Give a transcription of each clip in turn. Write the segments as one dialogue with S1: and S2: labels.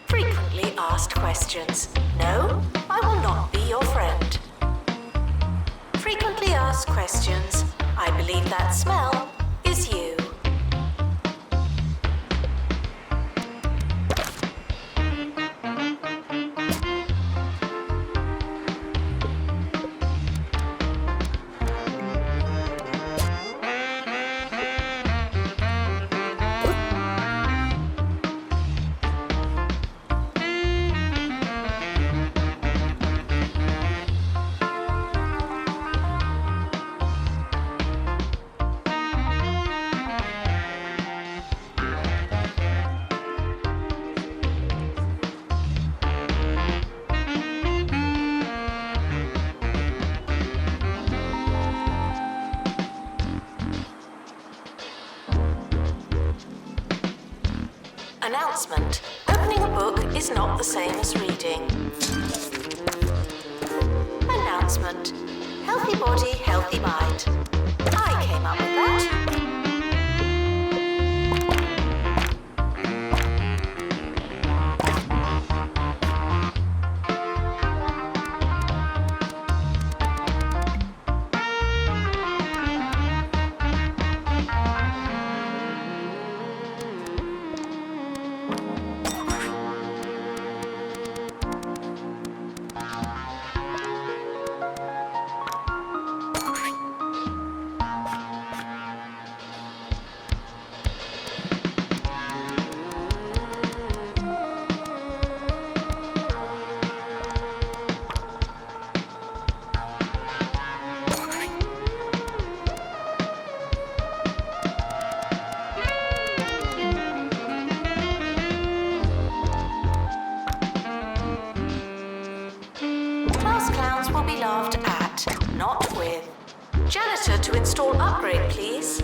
S1: Frequently asked questions. No, I will not be your friend. Frequently asked questions. I believe that smell is you. Announcement. Opening a book is not the same as reading. Announcement. Healthy body, healthy mind. I came up with that. Clowns will be laughed at, not with. Janitor to install upgrade, please.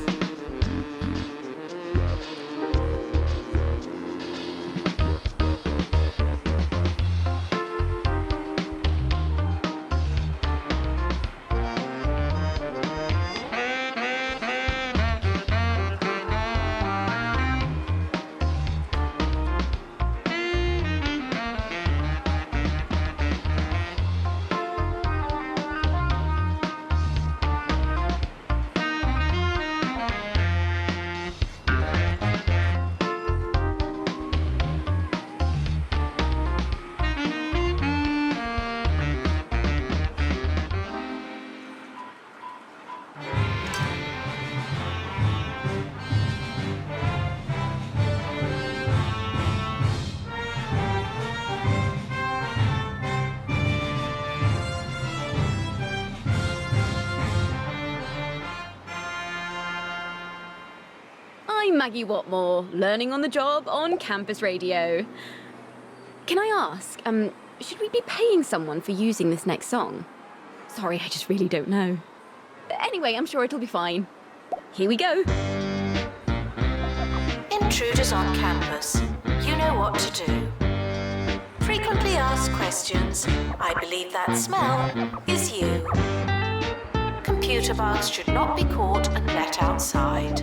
S2: I'm Maggie Watmore, learning on the job on campus radio. Can I ask, should we be paying someone for using this next song? Sorry, I just really don't know. Anyway, I'm sure it'll be fine. Here we go.
S1: Intruders on campus. You know what to do. Frequently asked questions. I believe that smell is you. Computer bugs should not be caught and let outside.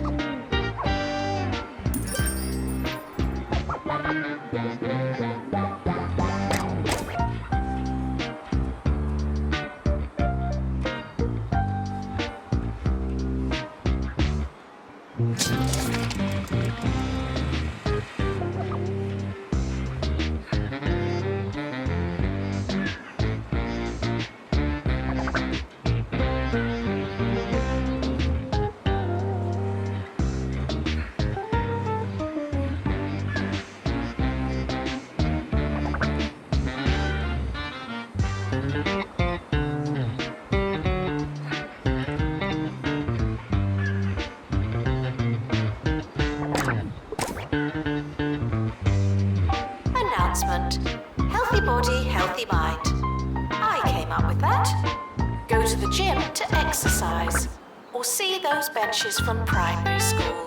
S1: body, healthy mind. I came up with that. Go to the gym to exercise, or see those benches from primary school.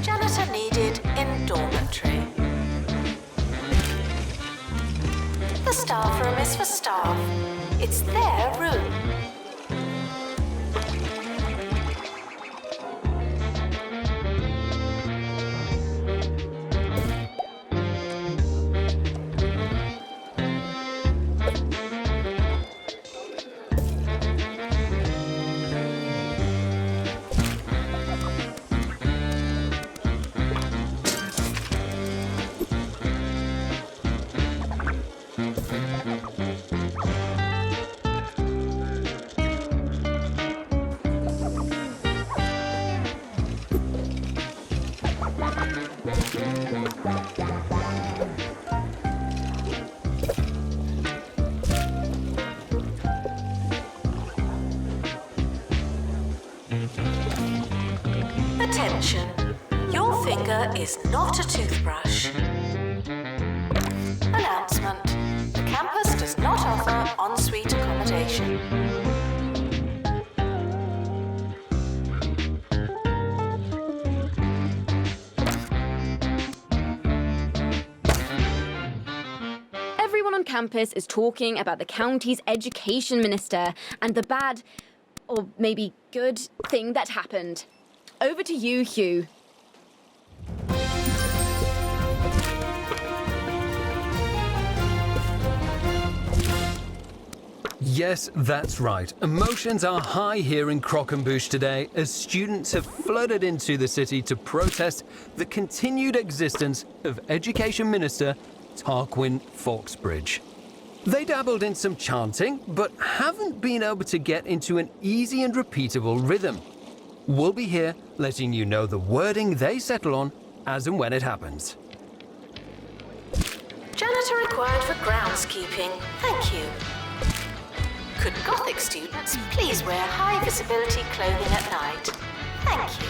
S1: Janitor needed in dormitory. The staff room is for staff. It's their room. Attention, your finger is not a toothbrush. Announcement, the campus does not offer ensuite accommodation.
S2: Everyone on campus is talking about the county's education minister and the bad, or maybe good, thing that happened. Over to you, Hugh.
S3: Yes, that's right. Emotions are high here in Croquembouche today as students have flooded into the city to protest the continued existence of Education Minister Tarquin Foxbridge. They dabbled in some chanting, but haven't been able to get into an easy and repeatable rhythm. We'll be here letting you know the wording they settle on as and when it happens.
S1: Janitor required for groundskeeping. Thank you. Could Gothic students please wear high visibility clothing at night? Thank you.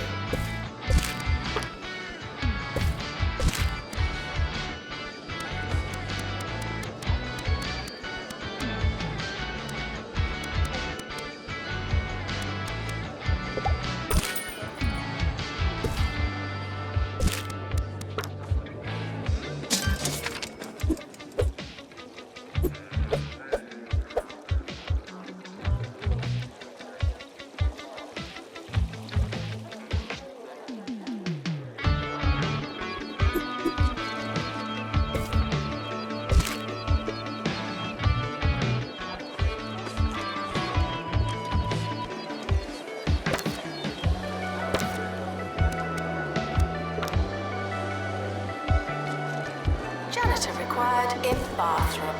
S1: Janitor required in bathroom.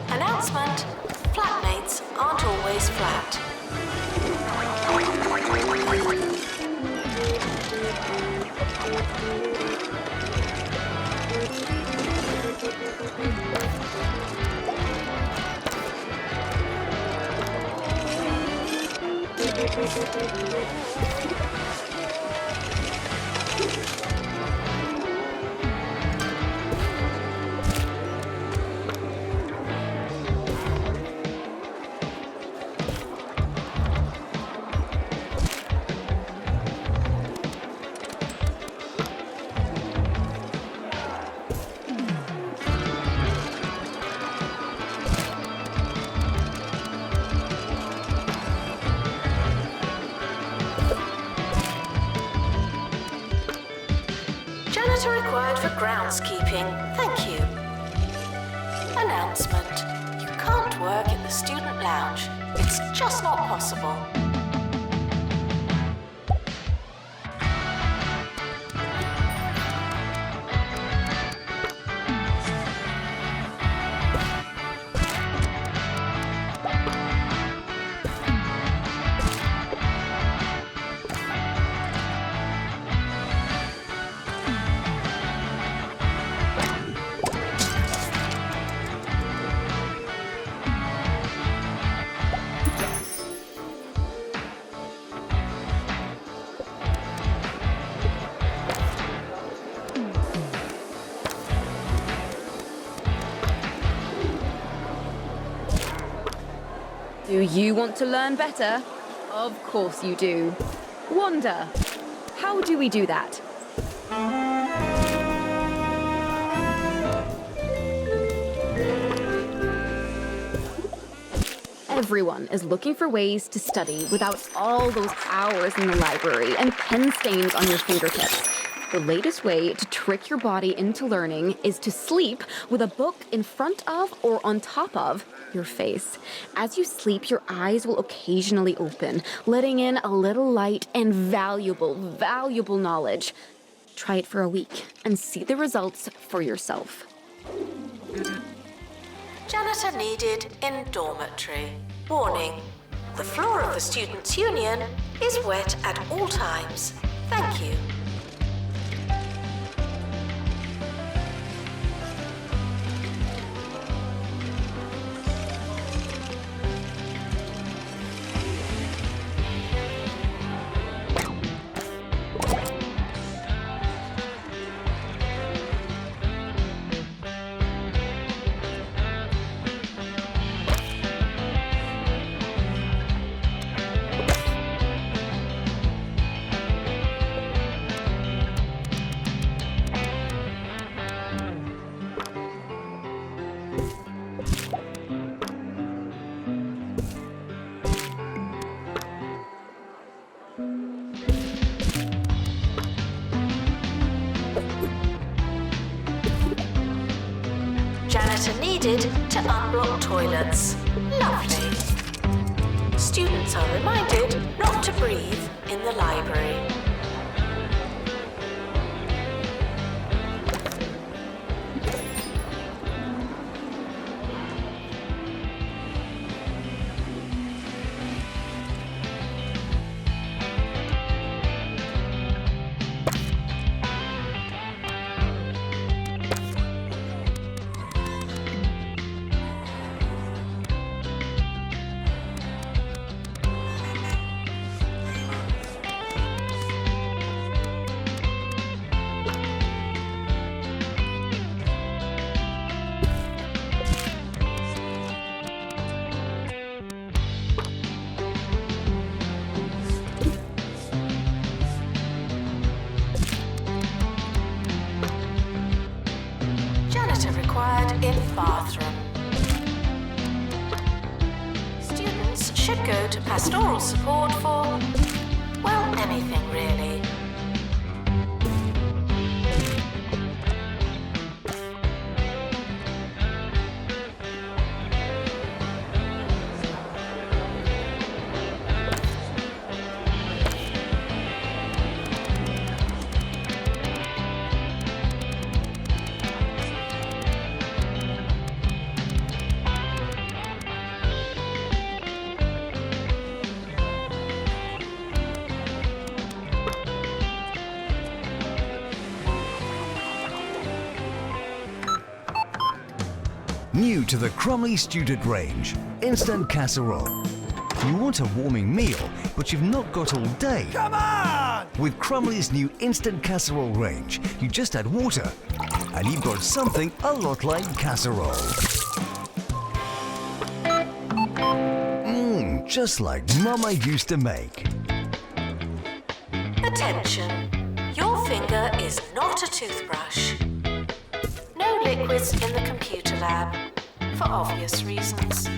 S1: Announcement, flatmates aren't always flat. housekeeping, thank you. Announcement. You can't work in the student lounge. It's just not possible.
S2: Do you want to learn better? Of course you do. Wanda, how do we do that? Everyone is looking for ways to study without all those hours in the library and pen stains on your fingertips. The latest way to trick your body into learning is to sleep with a book in front of or on top of your face. As you sleep, your eyes will occasionally open, letting in a little light and valuable knowledge. Try it for a week and see the results for yourself.
S1: Janitor needed in dormitory. Warning. The floor of the Students' Union is wet at all times. Thank you. Janitor needed to unblock toilets. Lovely. Students are reminded not to breathe in the library. In bathroom. Students should go to pastoral support for, well, anything really.
S4: New to the Crumley student range, instant casserole. You want a warming meal, but you've not got all day.
S5: Come on!
S4: With Crumley's new instant casserole range, you just add water, and you've got something a lot like casserole. Just like Mama used to make.
S1: Attention. Your finger is not a toothbrush. No liquids in the computer lab, for obvious reasons.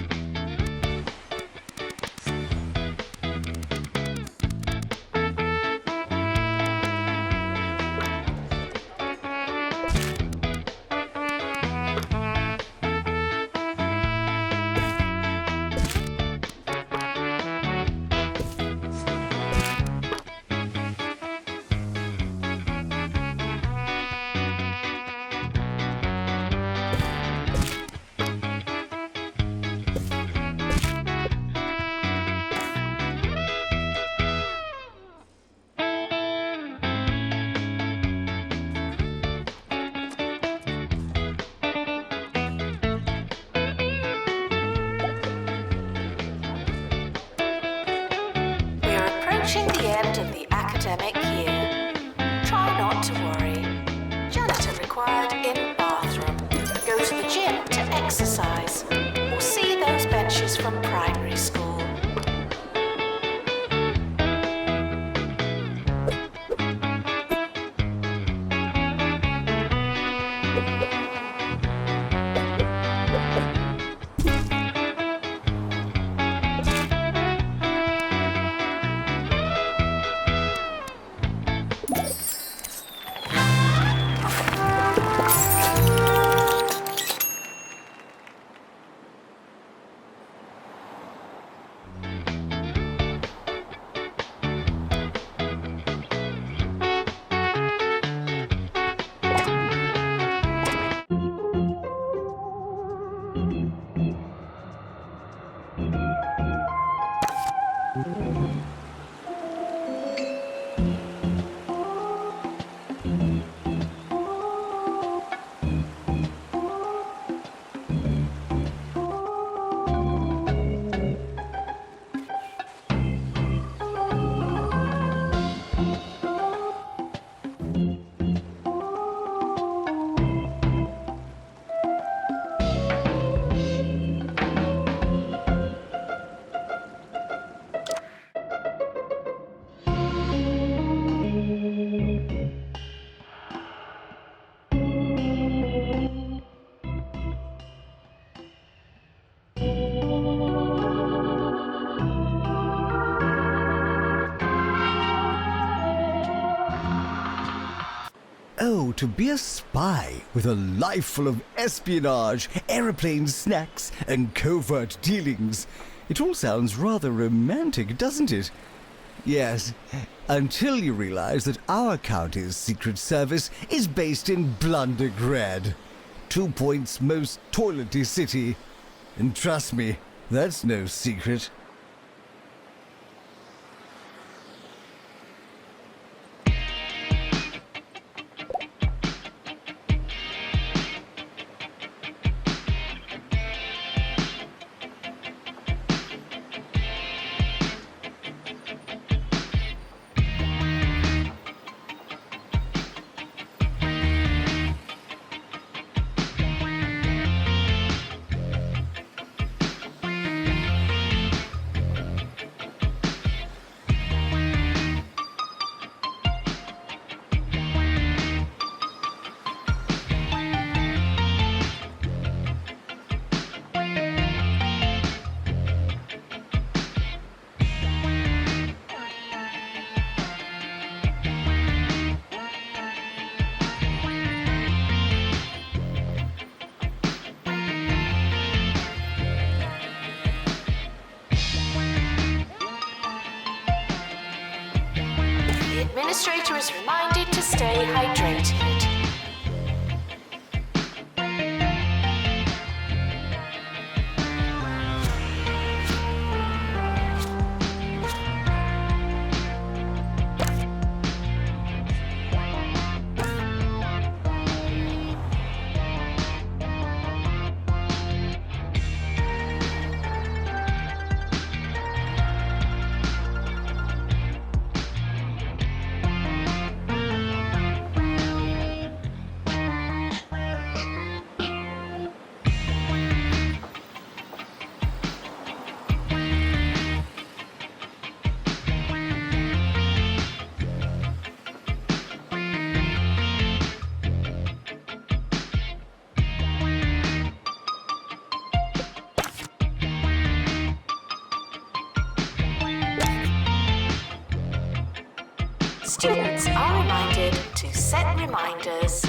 S1: pandemic year. Try not to worry. Janitor required in bathroom. Go to the gym to exercise. Or see those benches from primary school.
S4: Oh, to be a spy with a life full of espionage, aeroplane snacks, and covert dealings. It all sounds rather romantic, doesn't it? Yes, until you realize that our county's secret service is based in Blundergrad, 2 Point's most toilety city. And trust me, that's no secret.
S1: The administrator is reminded to stay hydrated. Students are reminded to set reminders.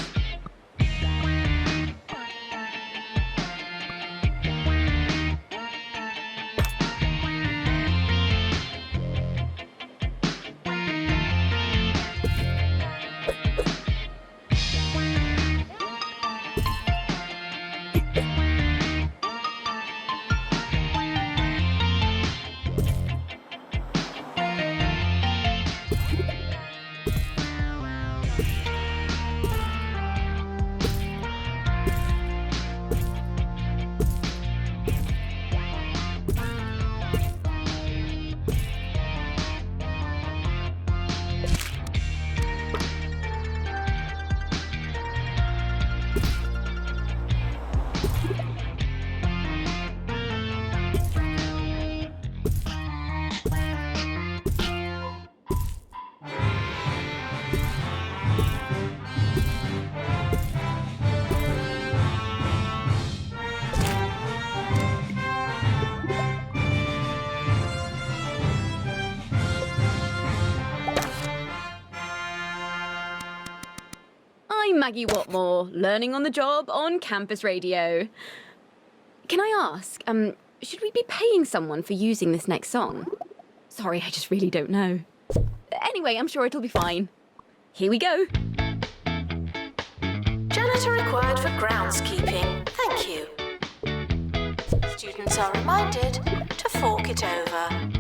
S2: I'm Maggie Watmore, learning on the job on campus radio. Can I ask, should we be paying someone for using this next song? Sorry, I just really don't know. Anyway, I'm sure it'll be fine. Here we go.
S1: Janitor required for groundskeeping. Thank you. Students are reminded to fork it over.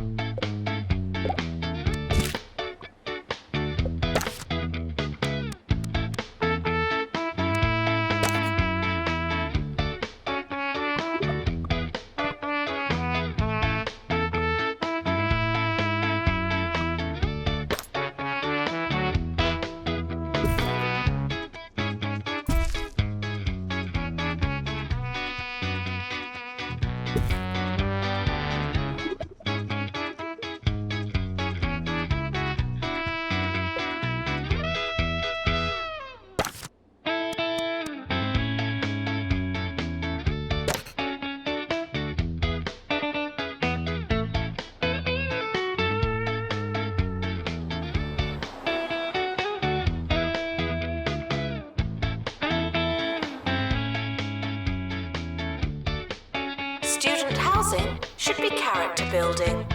S1: Student housing should be character building,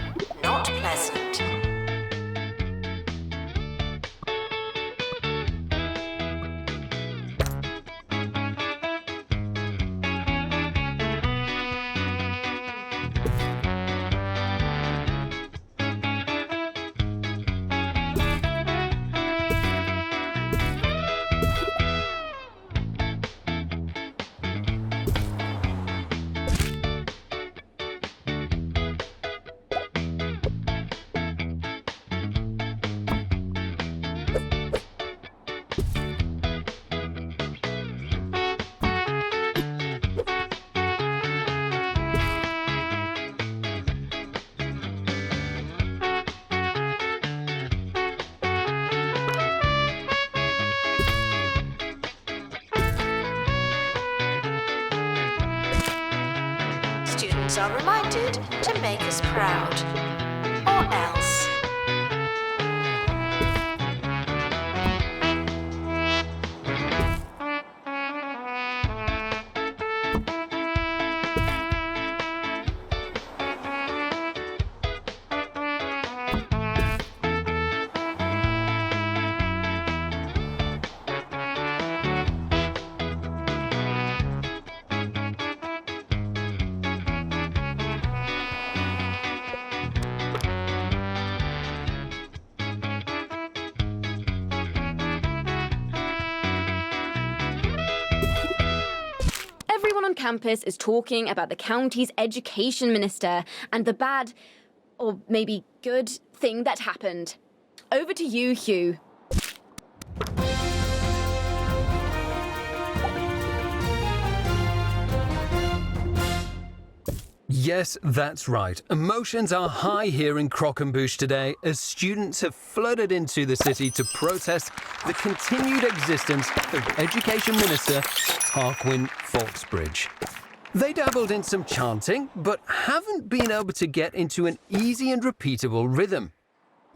S1: not pleasant. Students are reminded to make us proud, or else.
S2: Everyone on campus is talking about the county's education minister and the bad, or maybe good, thing that happened. Over to you, Hugh.
S3: Yes, that's right. Emotions are high here in Croquembouche today as students have flooded into the city to protest the continued existence of Education Minister Tarquin Foxbridge. They dabbled in some chanting, but haven't been able to get into an easy and repeatable rhythm.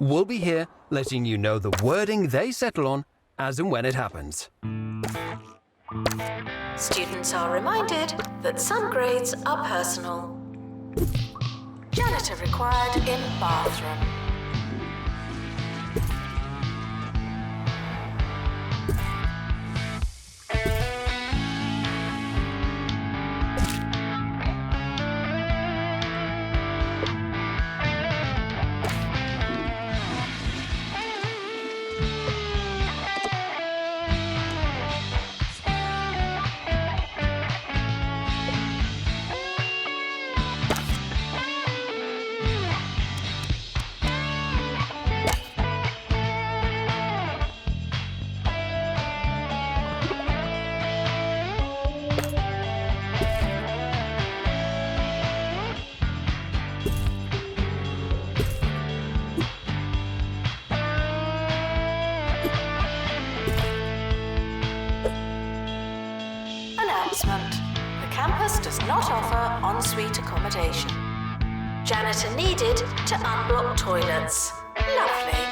S3: We'll be here letting you know the wording they settle on as and when it happens.
S1: Students are reminded that some grades are personal. Janitor required in bathroom. announcement. The campus does not offer en-suite accommodation. Janitor needed to unblock toilets. Lovely.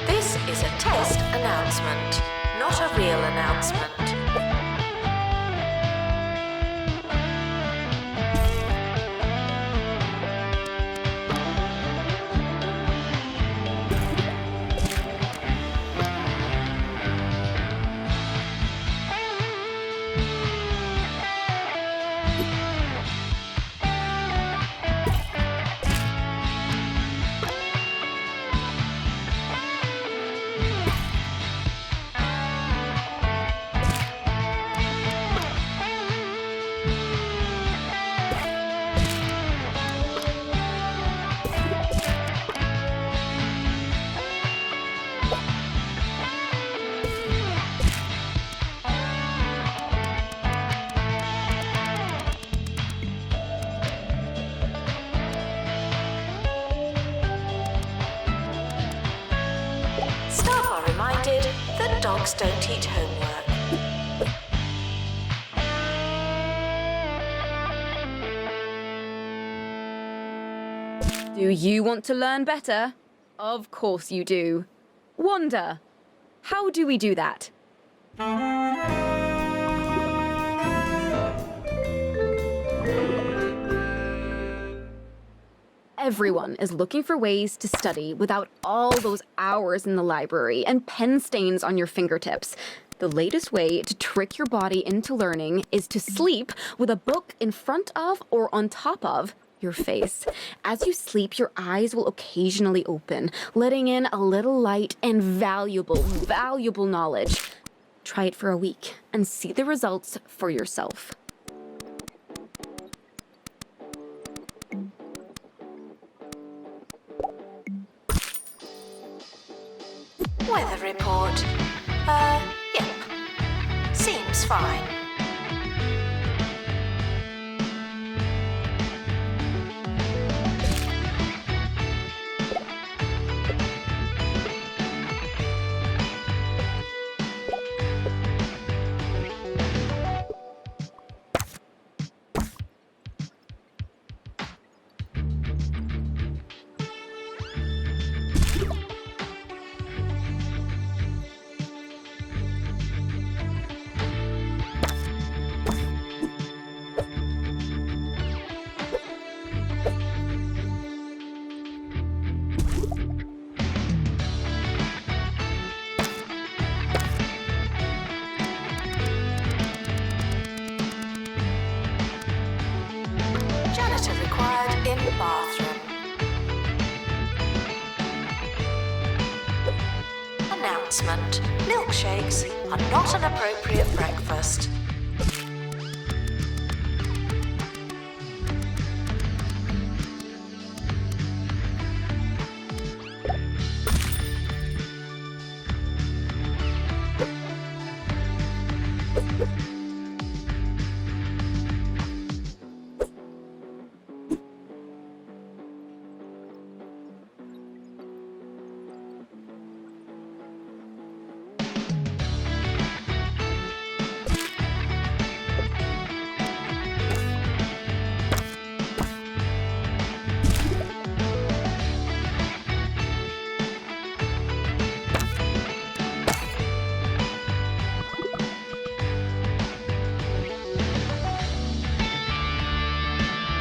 S1: This is a test announcement, not a real announcement. Staff are reminded that dogs don't eat homework.
S2: Do you want to learn better? Of course you do. Wanda, how do we do that? Everyone is looking for ways to study without all those hours in the library and pen stains on your fingertips. The latest way to trick your body into learning is to sleep with a book in front of or on top of your face. As you sleep, your eyes will occasionally open, letting in a little light and valuable knowledge. Try it for a week and see the results for yourself.
S1: Weather report. Yep. Seems fine. Bathroom. Announcement. Milkshakes are not an appropriate breakfast.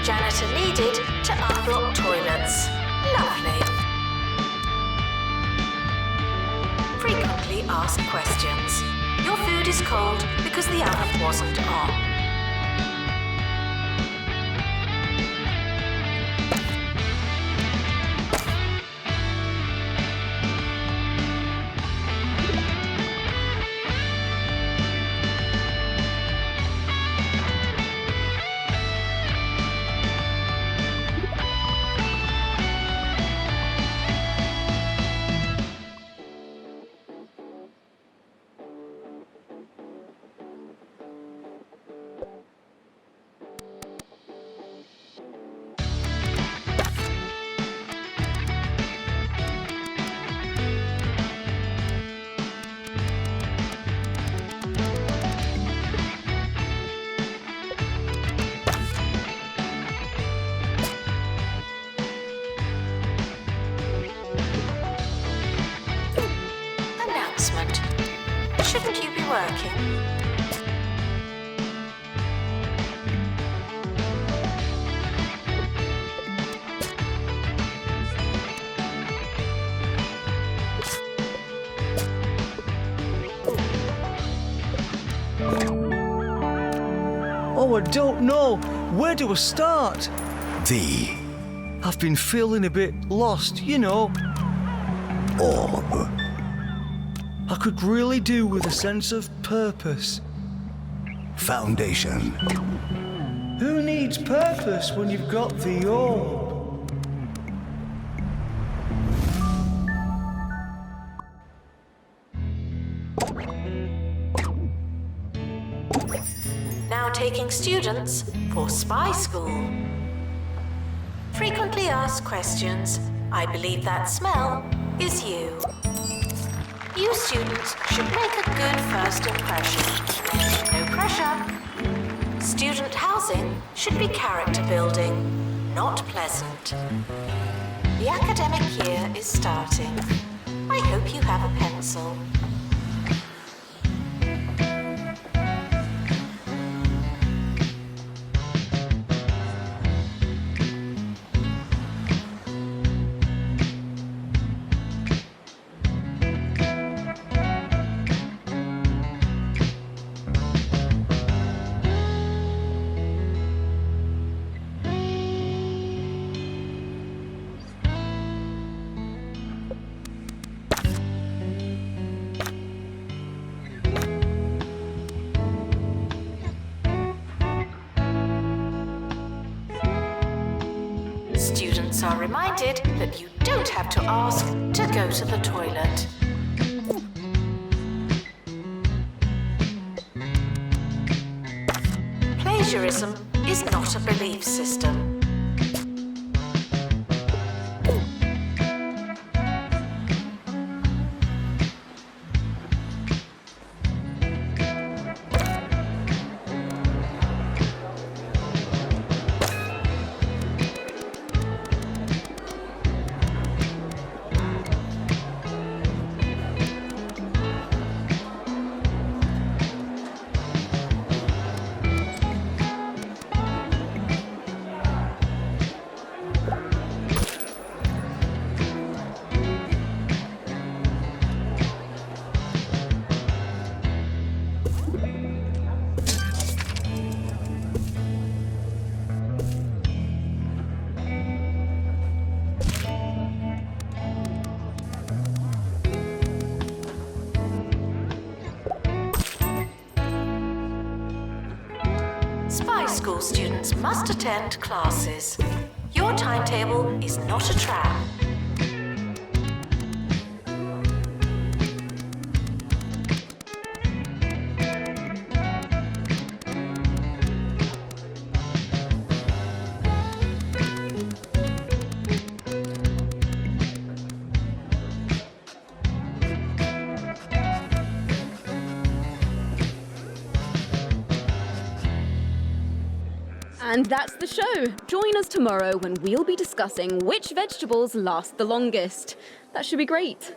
S1: Janitor needed to unblock toilets. Lovely. frequently asked questions. Your food is cold because the oven wasn't on. Announcement. Shouldn't you be working?
S5: Oh, I don't know. Where do I start? I've been feeling a bit lost, you know.
S4: Orb.
S5: I could really do with a sense of purpose.
S4: Foundation.
S5: Who needs purpose when you've got the orb?
S1: Now taking students for Spy School. Frequently asked questions. I believe that smell is you. You students should make a good first impression. No pressure. Student housing should be character building, not pleasant. The academic year is starting. I hope you have a pencil. Students are reminded that you don't have to ask to go to the toilet. Plagiarism is not a belief system. Spy School students must attend classes. Your timetable is not a trap.
S2: And that's the show. Join us tomorrow when we'll be discussing which vegetables last the longest. That should be great.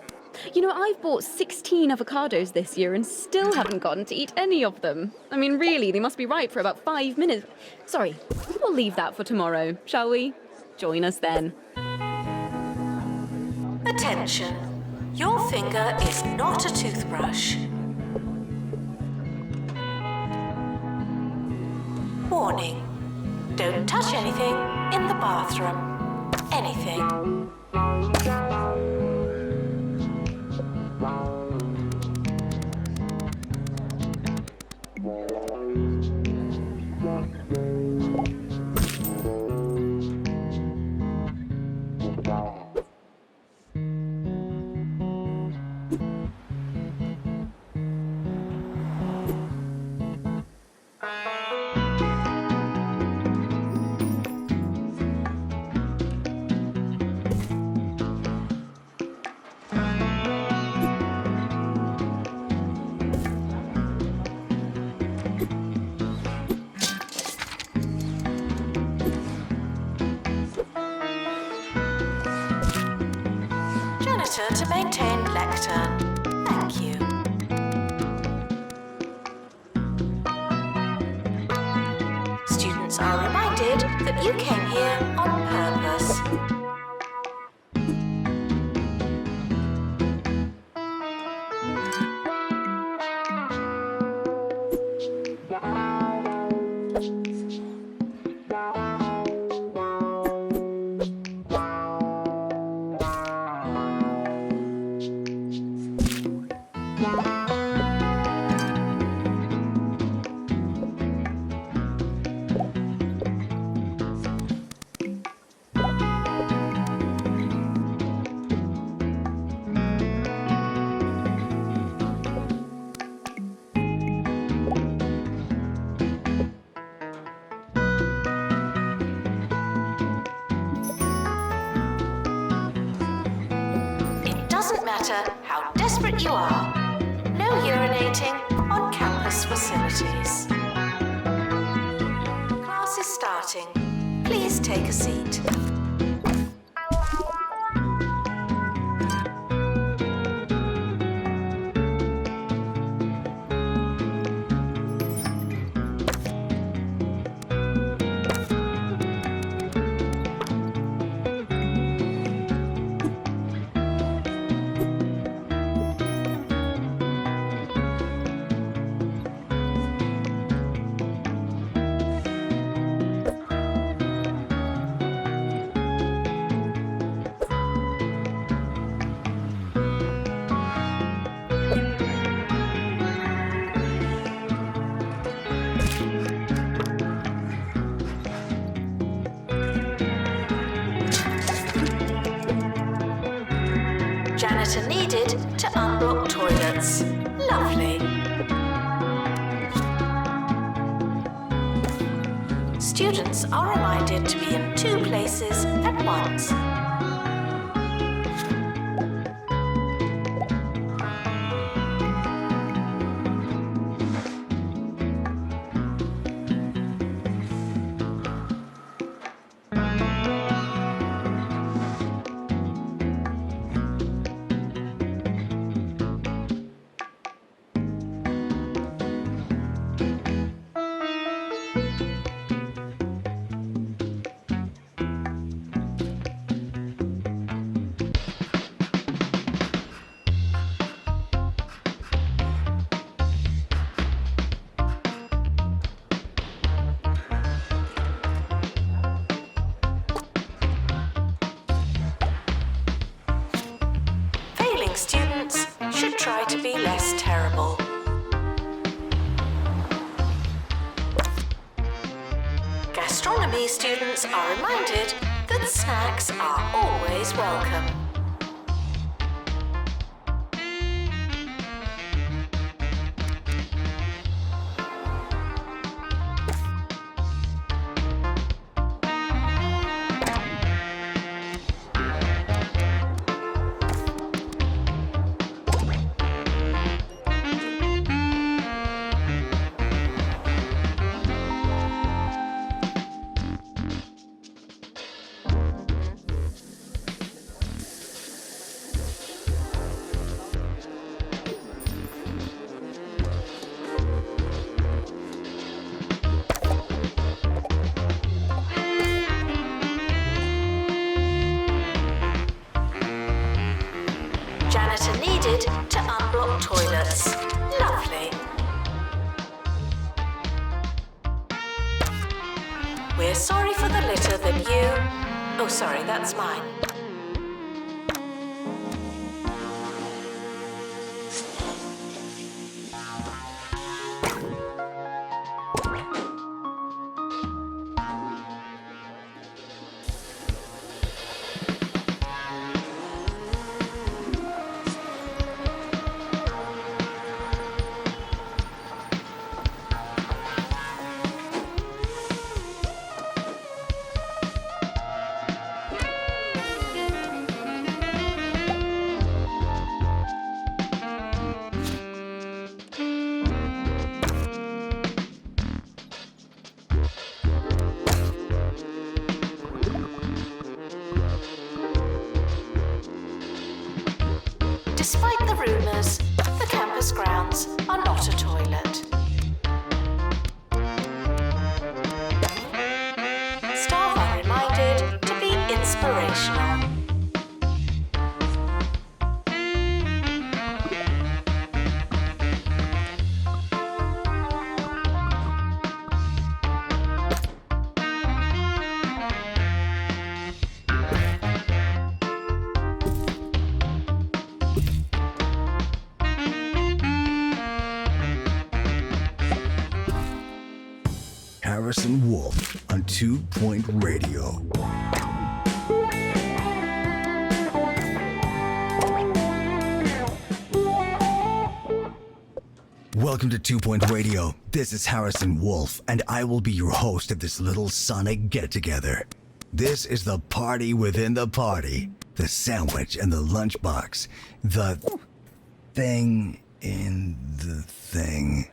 S2: You know, I've bought 16 avocados this year and still haven't gotten to eat any of them. I mean, really, they must be ripe for about 5 minutes. Sorry, we'll leave that for tomorrow, shall we? Join us then.
S1: Attention. Your finger is not a toothbrush. Warning. Don't touch anything in the bathroom. Anything. Janitor to maintain lectern. Thank you. Students are reminded that you came here on purpose. Doesn't matter how desperate you are. No urinating on campus facilities. Class is starting. Please take a seat. Janitor needed to unblock toilets. Lovely. Students are reminded to be in 2 places at once. Students should try to be less terrible. Gastronomy students are reminded that snacks are always welcome. unblocked toilets. Lovely. We're sorry for the litter that you... Oh, sorry, that's mine. Despite the rumours, the campus grounds are not a toilet. Staff are reminded to be inspirational.
S4: Harrison Wolf on 2 Point Radio. Welcome to 2 Point Radio. This is Harrison Wolf, and I will be your host of this little sonic get-together. This is the party within the party, the sandwich and the lunchbox, the thing in the thing.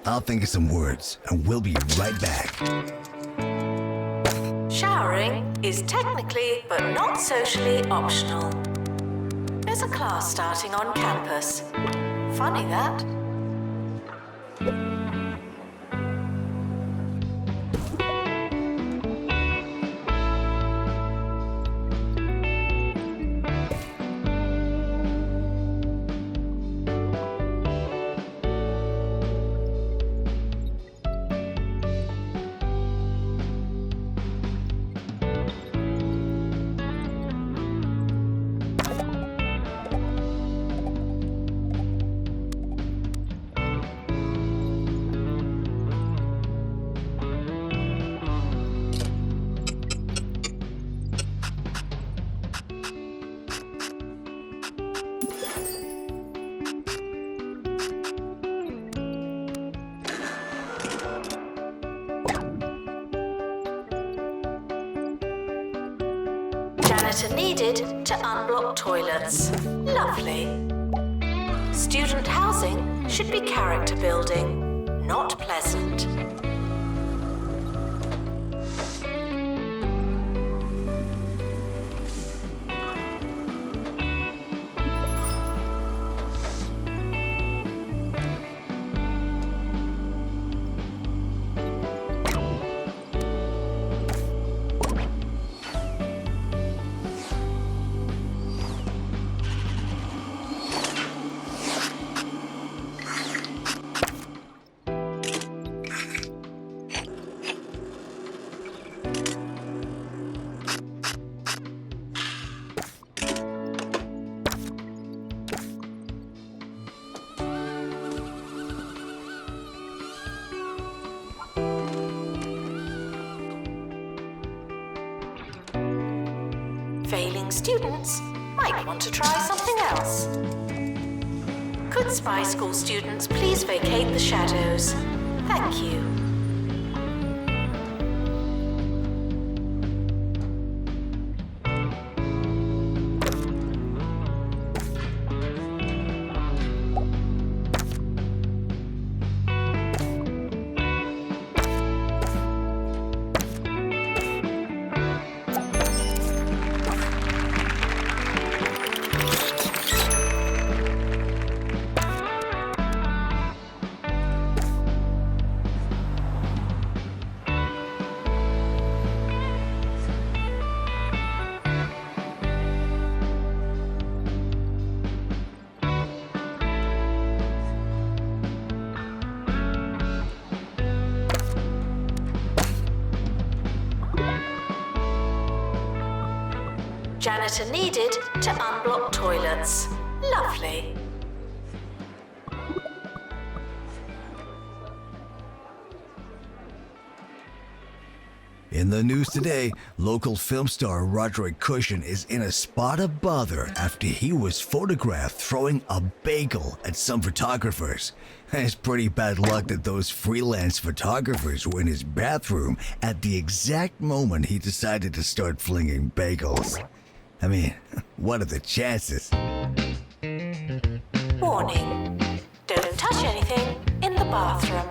S4: I'll think of some words, and we'll be right back.
S1: Showering is technically but not socially optional. There's a class starting on campus. Funny that. Janitor needed to unblock toilets. Lovely. Student housing should be character building, not pleasant. Failing students might want to try something else. Could Spy School students please vacate the shadows? Thank you. Janitor needed to unblock toilets. Lovely.
S4: In the news today, local film star Roderick Cushion is in a spot of bother after he was photographed throwing a bagel at some photographers. It's pretty bad luck that those freelance photographers were in his bathroom at the exact moment he decided to start flinging bagels. I mean, what are the chances?
S1: Warning. Don't touch anything in the bathroom.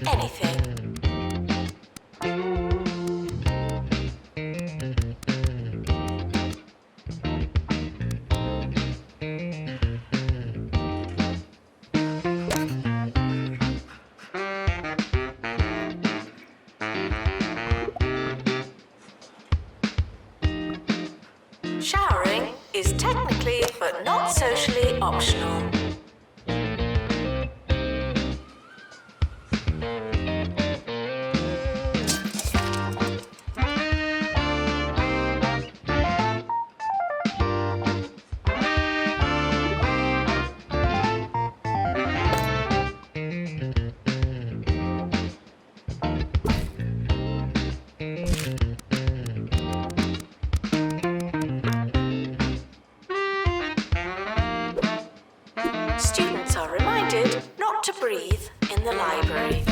S1: Anything. Showering is technically but not socially optional. Students are reminded not to breathe in the library.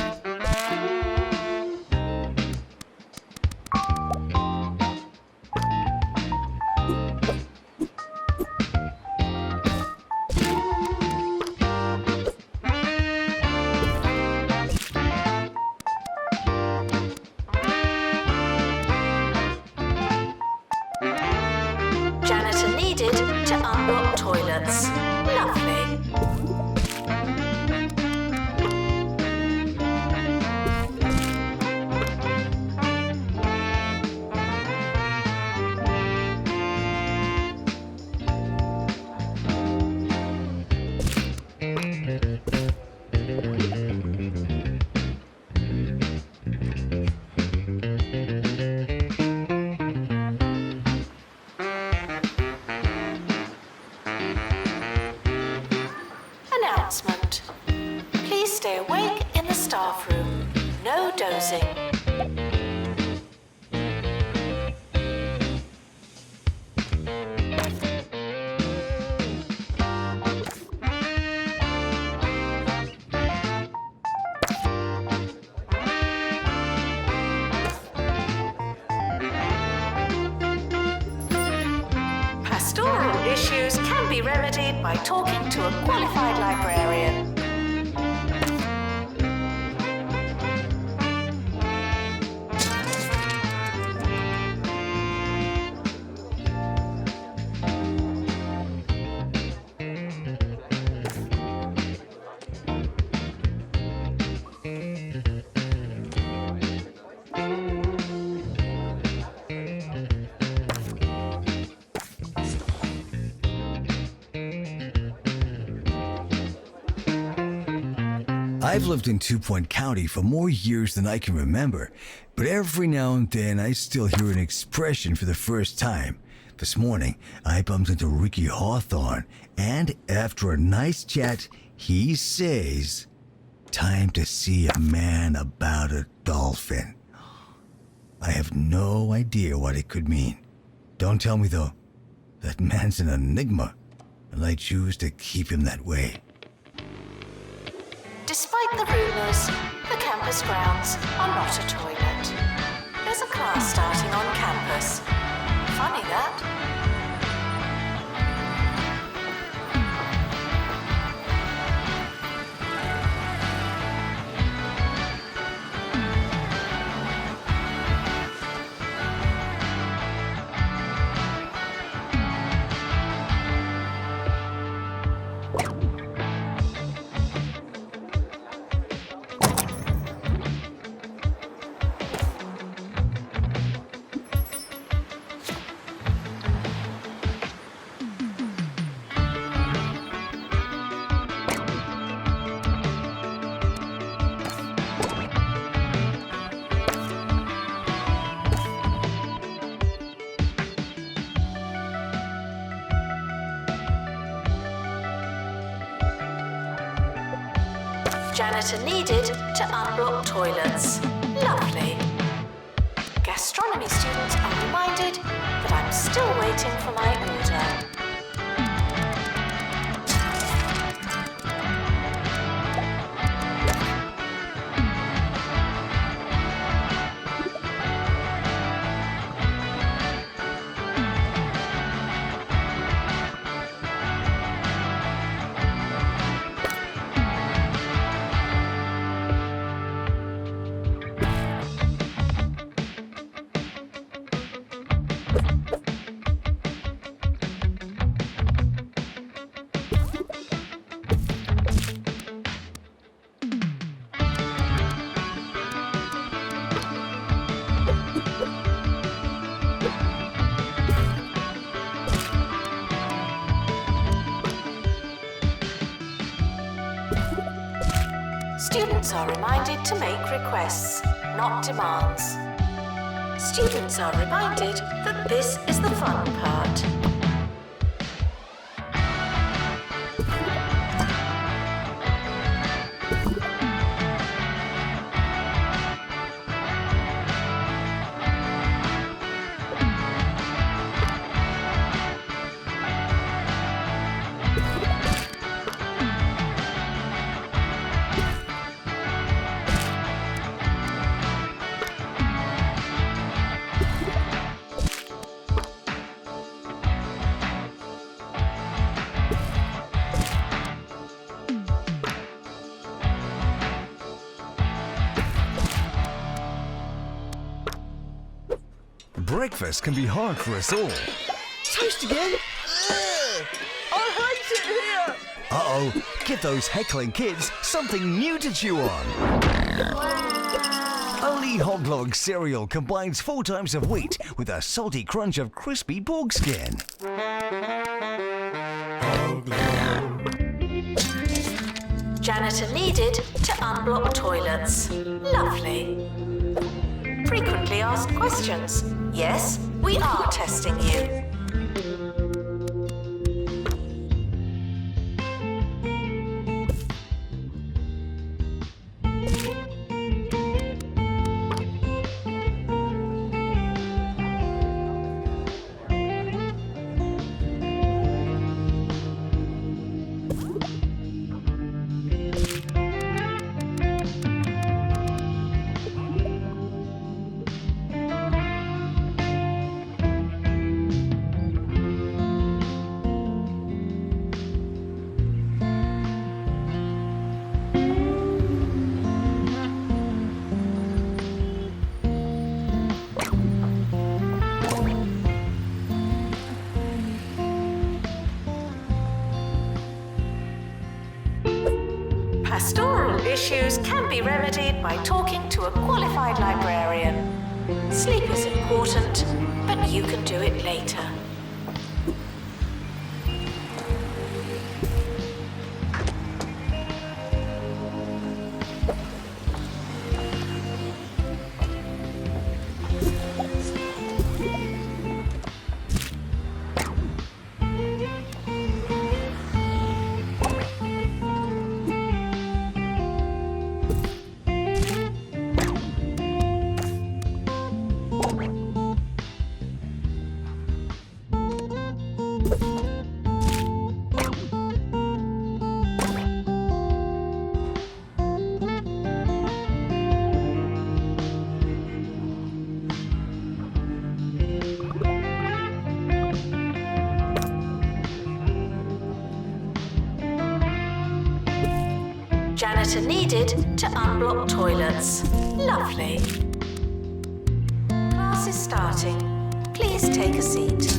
S1: Janitor needed to unblock toilets. Lovely. Announcement. Please stay awake in the staff room. No dozing. Pastoral issues can be remedied by talking to a qualified librarian.
S4: I've lived in Two Point County for more years than I can remember, but every now and then I still hear an expression for the first time. This morning, I bumped into Ricky Hawthorne, and after a nice chat, he says, "Time to see a man about a dolphin." I have no idea what it could mean. Don't tell me, though. That man's an enigma, and I choose to keep him that way.
S1: Despite the rumours, the campus grounds are not a toilet. There's a class starting on campus. Funny that. Janitor needed to unblock toilets. Lovely. Gastronomy students are reminded that I'm still waiting for my order. Students are reminded to make requests, not demands. Students are reminded that this is the fun part.
S4: Breakfast can be hard for us all.
S5: Toast again? Ugh, I hate it here!
S4: Uh-oh, give those heckling kids something new to chew on. Only Hoglog cereal combines 4 times of wheat with a salty crunch of crispy pork skin.
S1: Janitor needed to unblock toilets. Lovely. Frequently asked questions. Yes, we are testing you. Pastoral issues can be remedied by talking to a qualified librarian. Sleep is important, but you can do it later. Janitor needed to unblock toilets. Lovely. Class is starting. Please take a seat.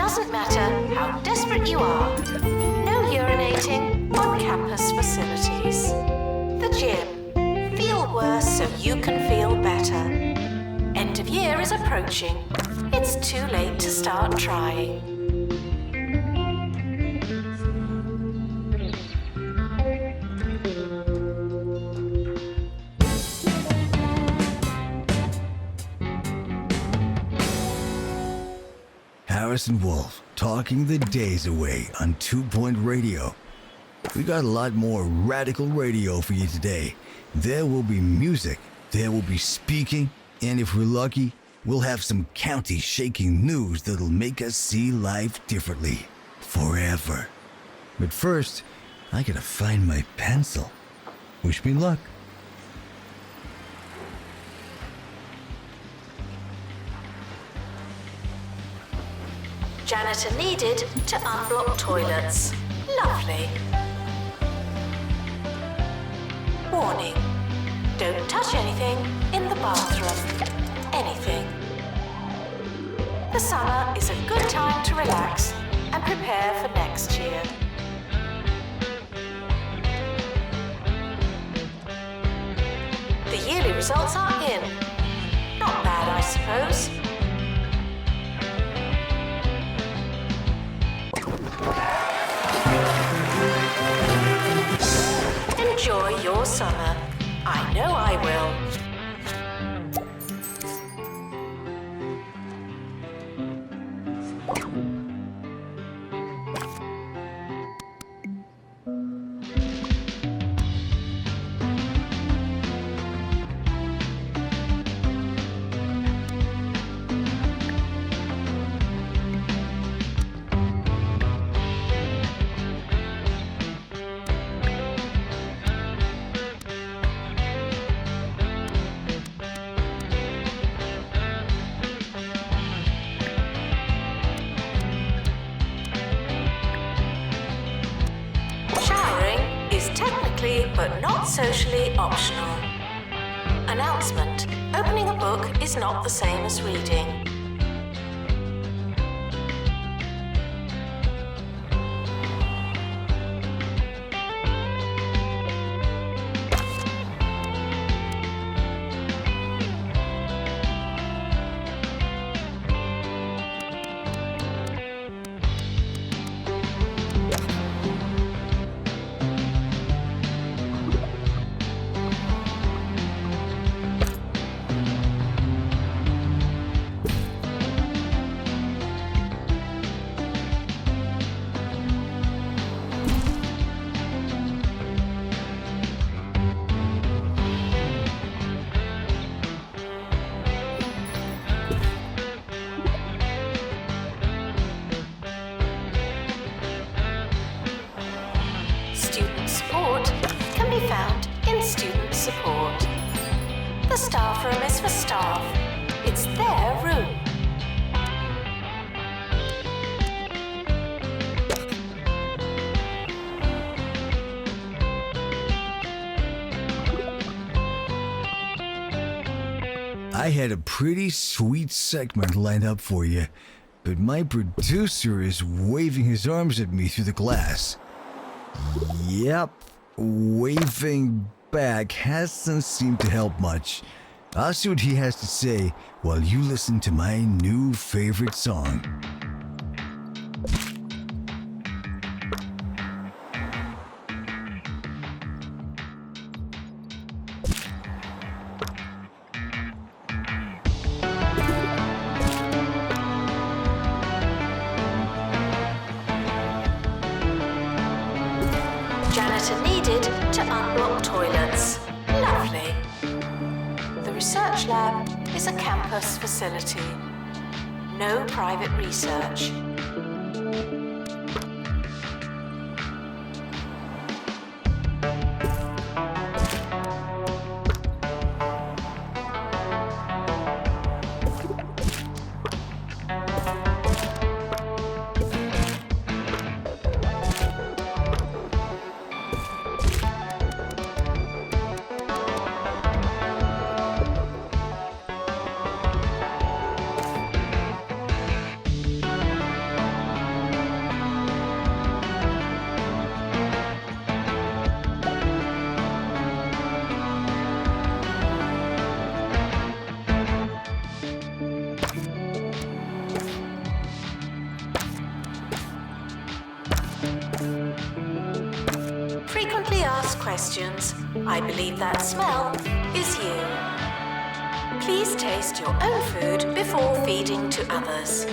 S1: doesn't matter how desperate you are. No urinating on campus facilities. The gym. Feel worse so you can feel better. End of year is approaching. It's too late to start trying.
S4: Harrison Wolf, talking the days away on 2 Point Radio. We got a lot more radical radio for you today. There will be music, there will be speaking, and if we're lucky, we'll have some county-shaking news that'll make us see life differently. Forever. But first, I gotta find my pencil. Wish me luck.
S1: Janitor needed to unblock toilets. Lovely. Warning. Don't touch anything in the bathroom. Anything. The summer is a good time to relax and prepare for next year. The yearly results are in. Not bad, I suppose. Enjoy your summer. I know I will. But not socially optional. Announcement. Opening a book is not the same as reading. Student support can be found in student support. The staff room is for staff. It's their room.
S4: I had a pretty sweet segment lined up for you, but my producer is waving his arms at me through the glass. Yep, waving back hasn't seemed to help much. I'll see what he has to say while you listen to my new favorite song.
S1: Janitor needed to unblock toilets. Lovely. The research lab is a campus facility. No private research. ask questions. I believe that smell is you. Please taste your own food before feeding to others.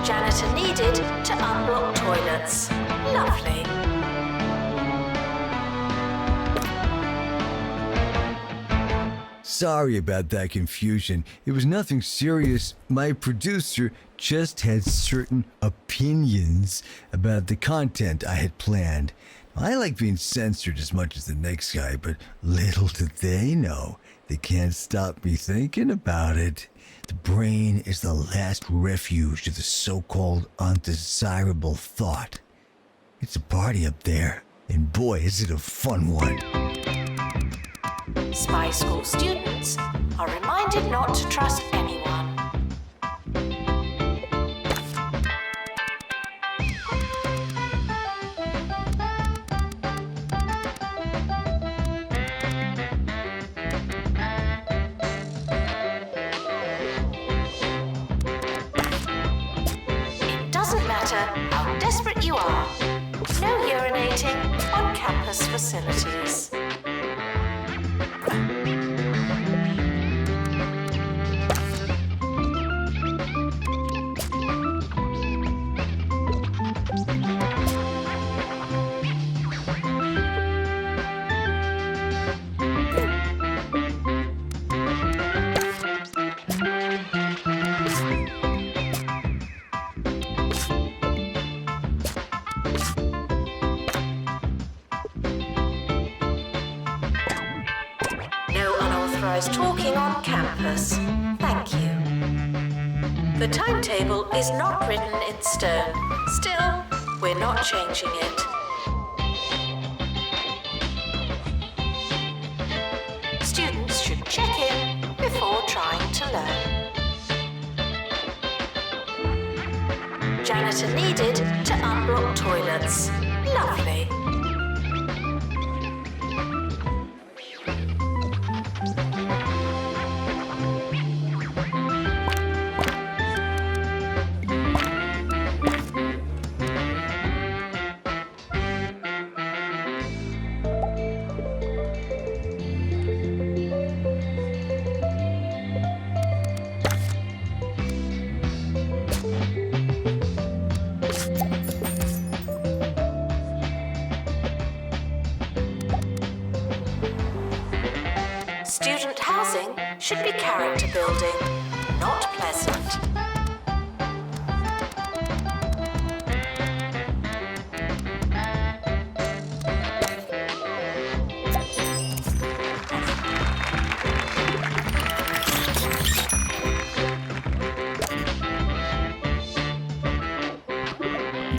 S1: Janitor needed to unblock toilets. Lovely.
S4: Sorry about that confusion. It was nothing serious. My producer just had certain opinions about the content I had planned. I like being censored as much as the next guy, but little did they know, they can't stop me thinking about it. The brain is the last refuge of the so-called undesirable thought. It's a party up there, and boy, is it a fun one.
S1: Spy School students are reminded not to trust anyone. It doesn't matter how desperate you are. No urinating on campus facilities. Talking on campus. Thank you. The timetable is not written in stone. Still, we're not changing it. Students should check in before trying to learn. Janitor needed to unblock toilets. Lovely. Student housing should be character building, not pleasant.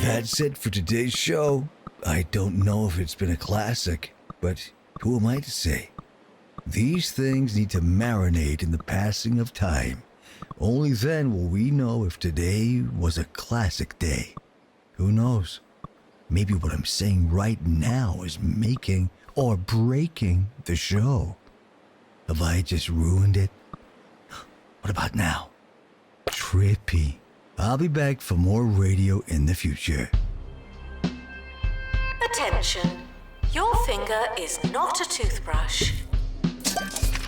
S4: That's it for today's show. I don't know if it's been a classic, but who am I to say? These things need to marinate in the passing of time. Only then will we know if today was a classic day. Who knows? Maybe what I'm saying right now is making or breaking the show. Have I just ruined it? What about now? Trippy. I'll be back for more radio in the future.
S1: Attention. Your finger is not a toothbrush.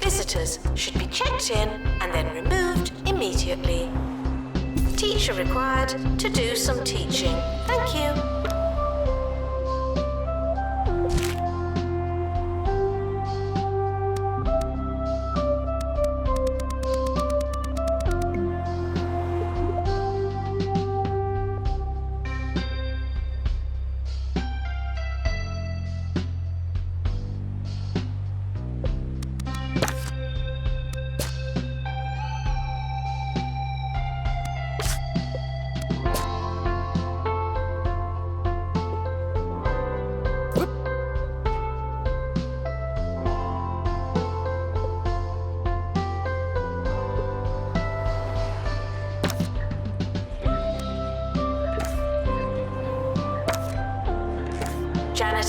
S1: Visitors should be checked in and then removed immediately. Teacher required to do some teaching. Thank you.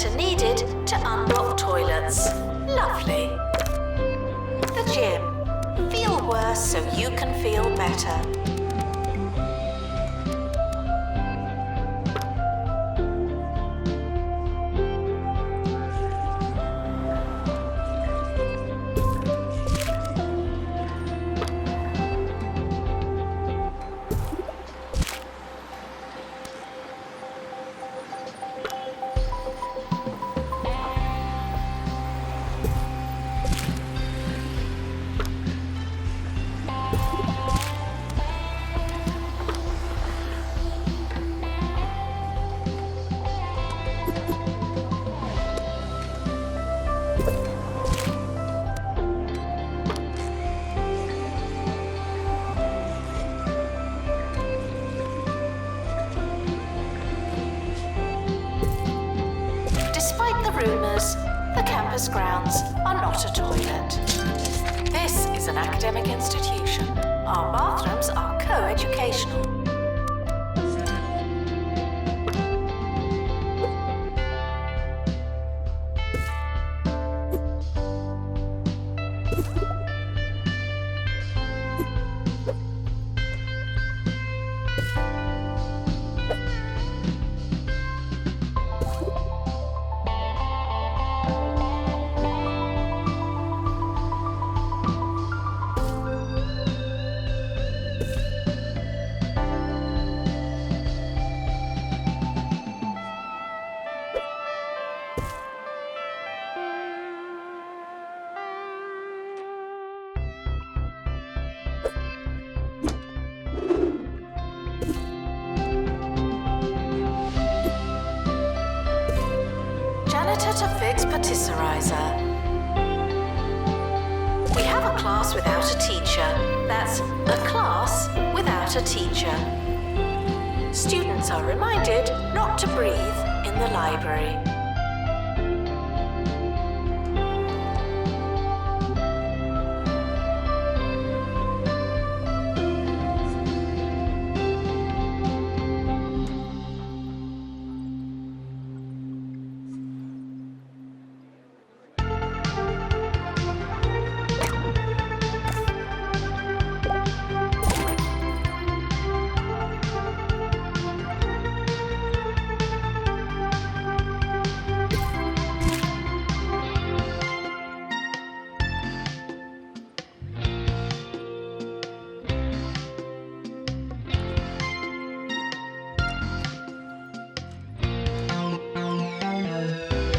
S1: janitor needed to unblock toilets. Lovely. The gym. Feel worse so you can feel better. Despite the rumours, the campus grounds are not a toilet. This is an academic institution. Our bathrooms are co-educational. Janitor to fix patisserizer. We have a class without a teacher. That's a class without a teacher. Students are reminded not to breathe in the library.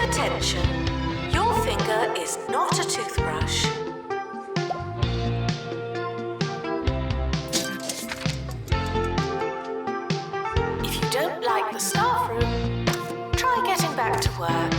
S1: Attention, your finger is not a toothbrush. If you don't like the staff room, try getting back to work.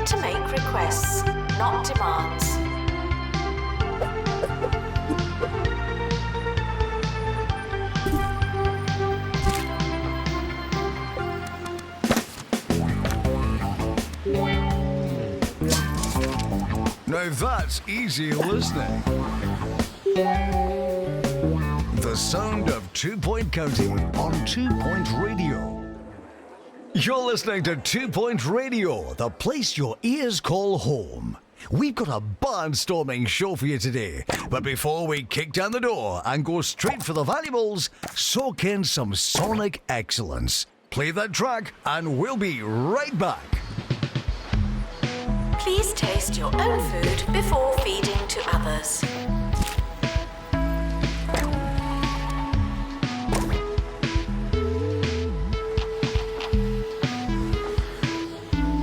S1: to make requests, not demands.
S4: Now that's easy listening. The sound of 2 Point County on 2 Point Radio. You're listening to 2 Point Radio, the place your ears call home. We've got a barnstorming show for you today, but before we kick down the door and go straight for the valuables, soak in some sonic excellence. Play that track and we'll be right back.
S1: Please taste your own food before feeding to others.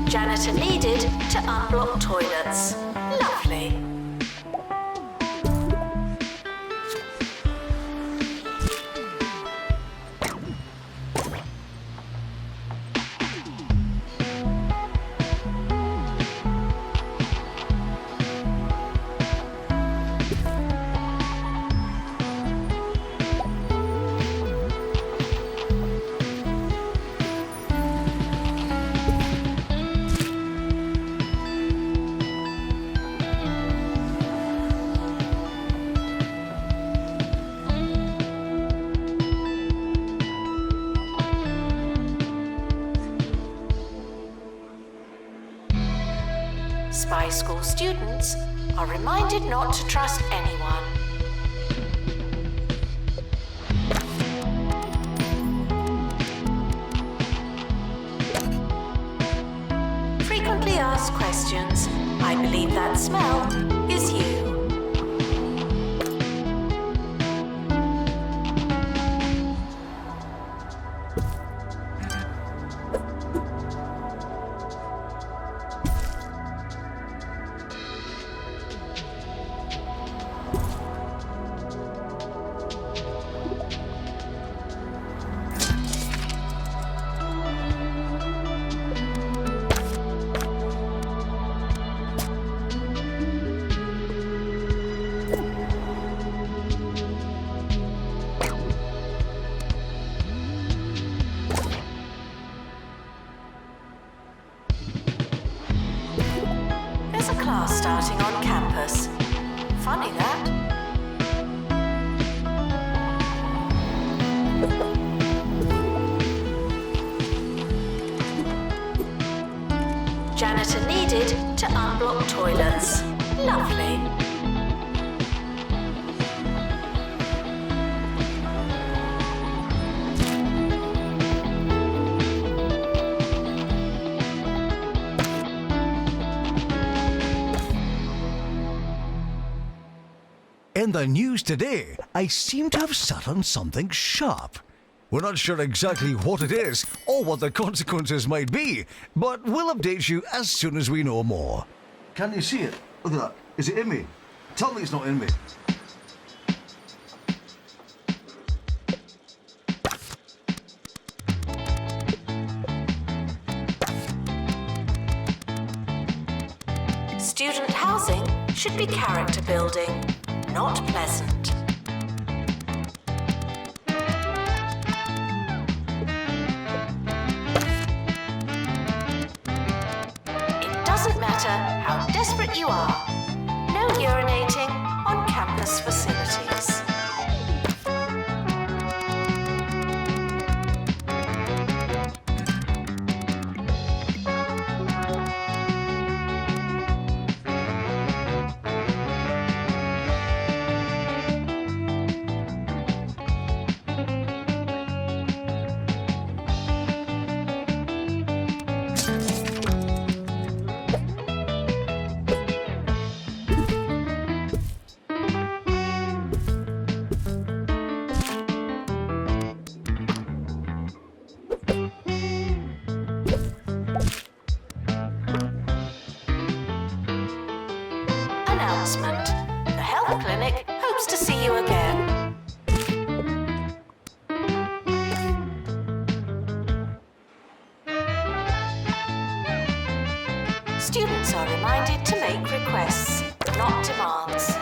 S1: Janitor needed to unblock toilets. Lovely. Spy School students are reminded not to trust anyone. Frequently asked questions. I believe that smell is you. There's a class starting on campus. Funny that. Janitor needed to unblock toilets. Lovely.
S4: In the news today, I seem to have sat on something sharp. We're not sure exactly what it is or what the consequences might be, but we'll update you as soon as we know more.
S5: Can you see it? Look at that. Is it in me? Tell me it's not in me.
S1: Student housing should be character building, not pleasant. It doesn't matter how desperate you are. No urinating on campus facilities. Announcement. The health clinic hopes to see you again. Student Students are reminded to make requests, not demands.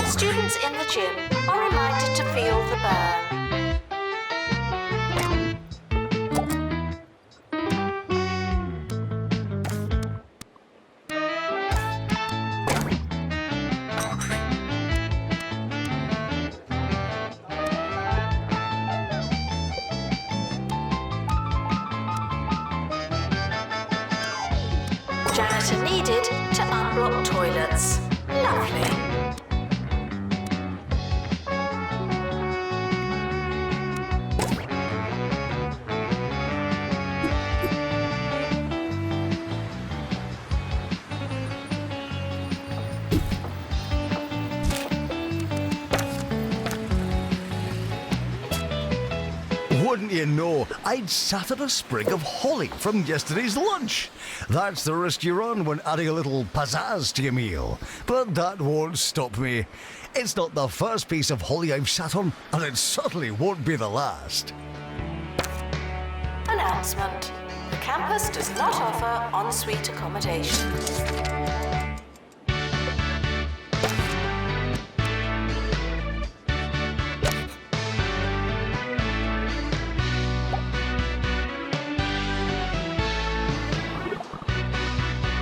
S1: Students in the gym are reminded to feel the burn. Janitor needed to unblock toilets. Lovely.
S4: Wouldn't you know, I'd sat at a sprig of holly from yesterday's lunch. That's the risk you run when adding a little pizzazz to your meal. But that won't stop me. It's not the first piece of holly I've sat on, and it certainly won't be the last.
S1: Announcement. The campus does not offer ensuite accommodation.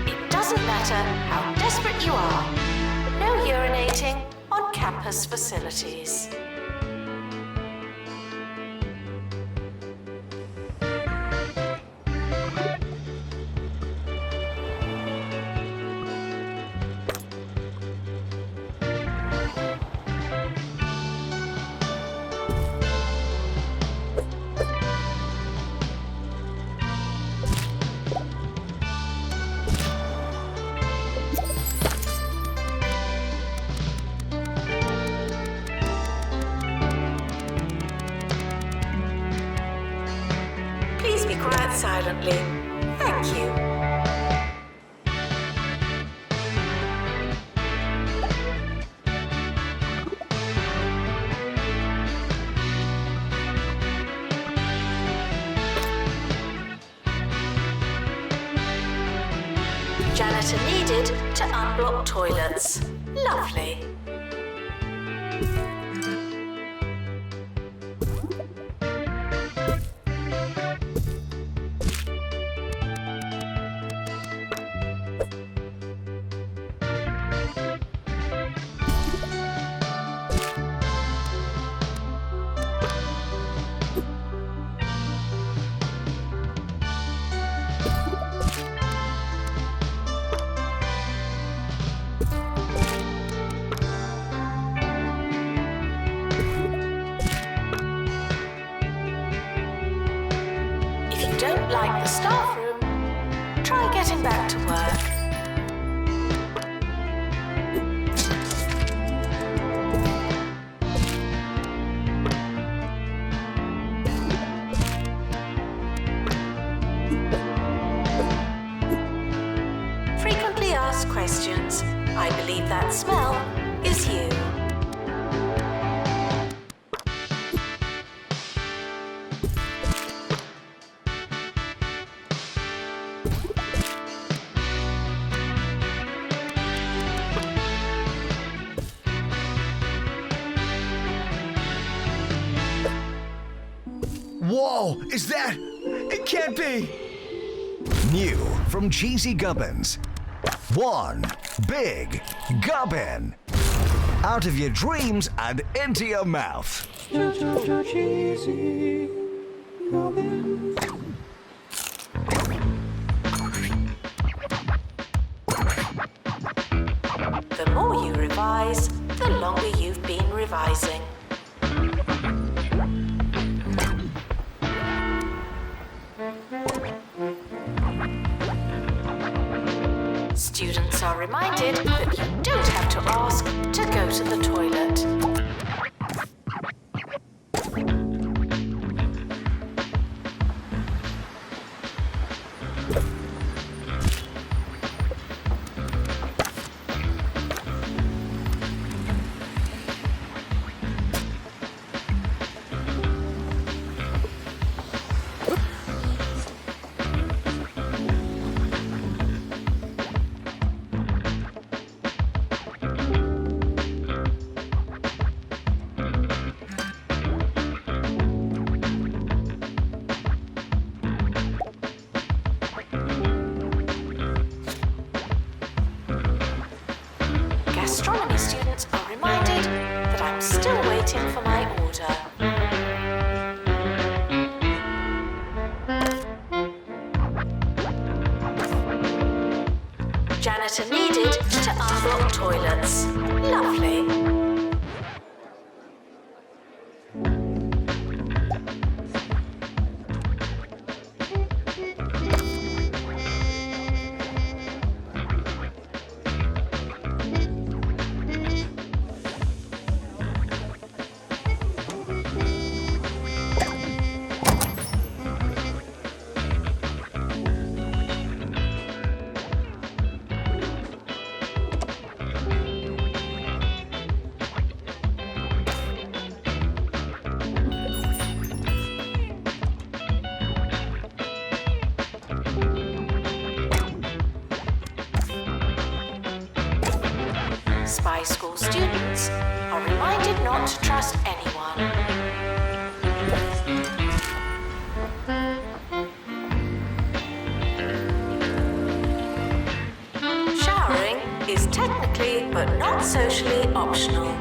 S1: It doesn't matter how desperate you are. No urinating on campus facilities. Please be quiet silently. Thank you. Janitor needed to unblock toilets. Lovely. If you don't like the staff room, try getting back to work. Frequently asked questions. I believe that smell is you.
S4: Whoa, is that? It can't be! New from Cheesy Gubbins. One big gubbin. Out of your dreams and into your mouth.
S6: Cheesy Gubbins.
S1: revise, the longer you've been revising. Students are reminded that you don't have to ask to go to the toilet. Gastronomy students are reminded that I'm still waiting for my order. Janitor needed to unblock toilets. Lovely. Spy School students are reminded not to trust anyone. Showering is technically but not socially optional.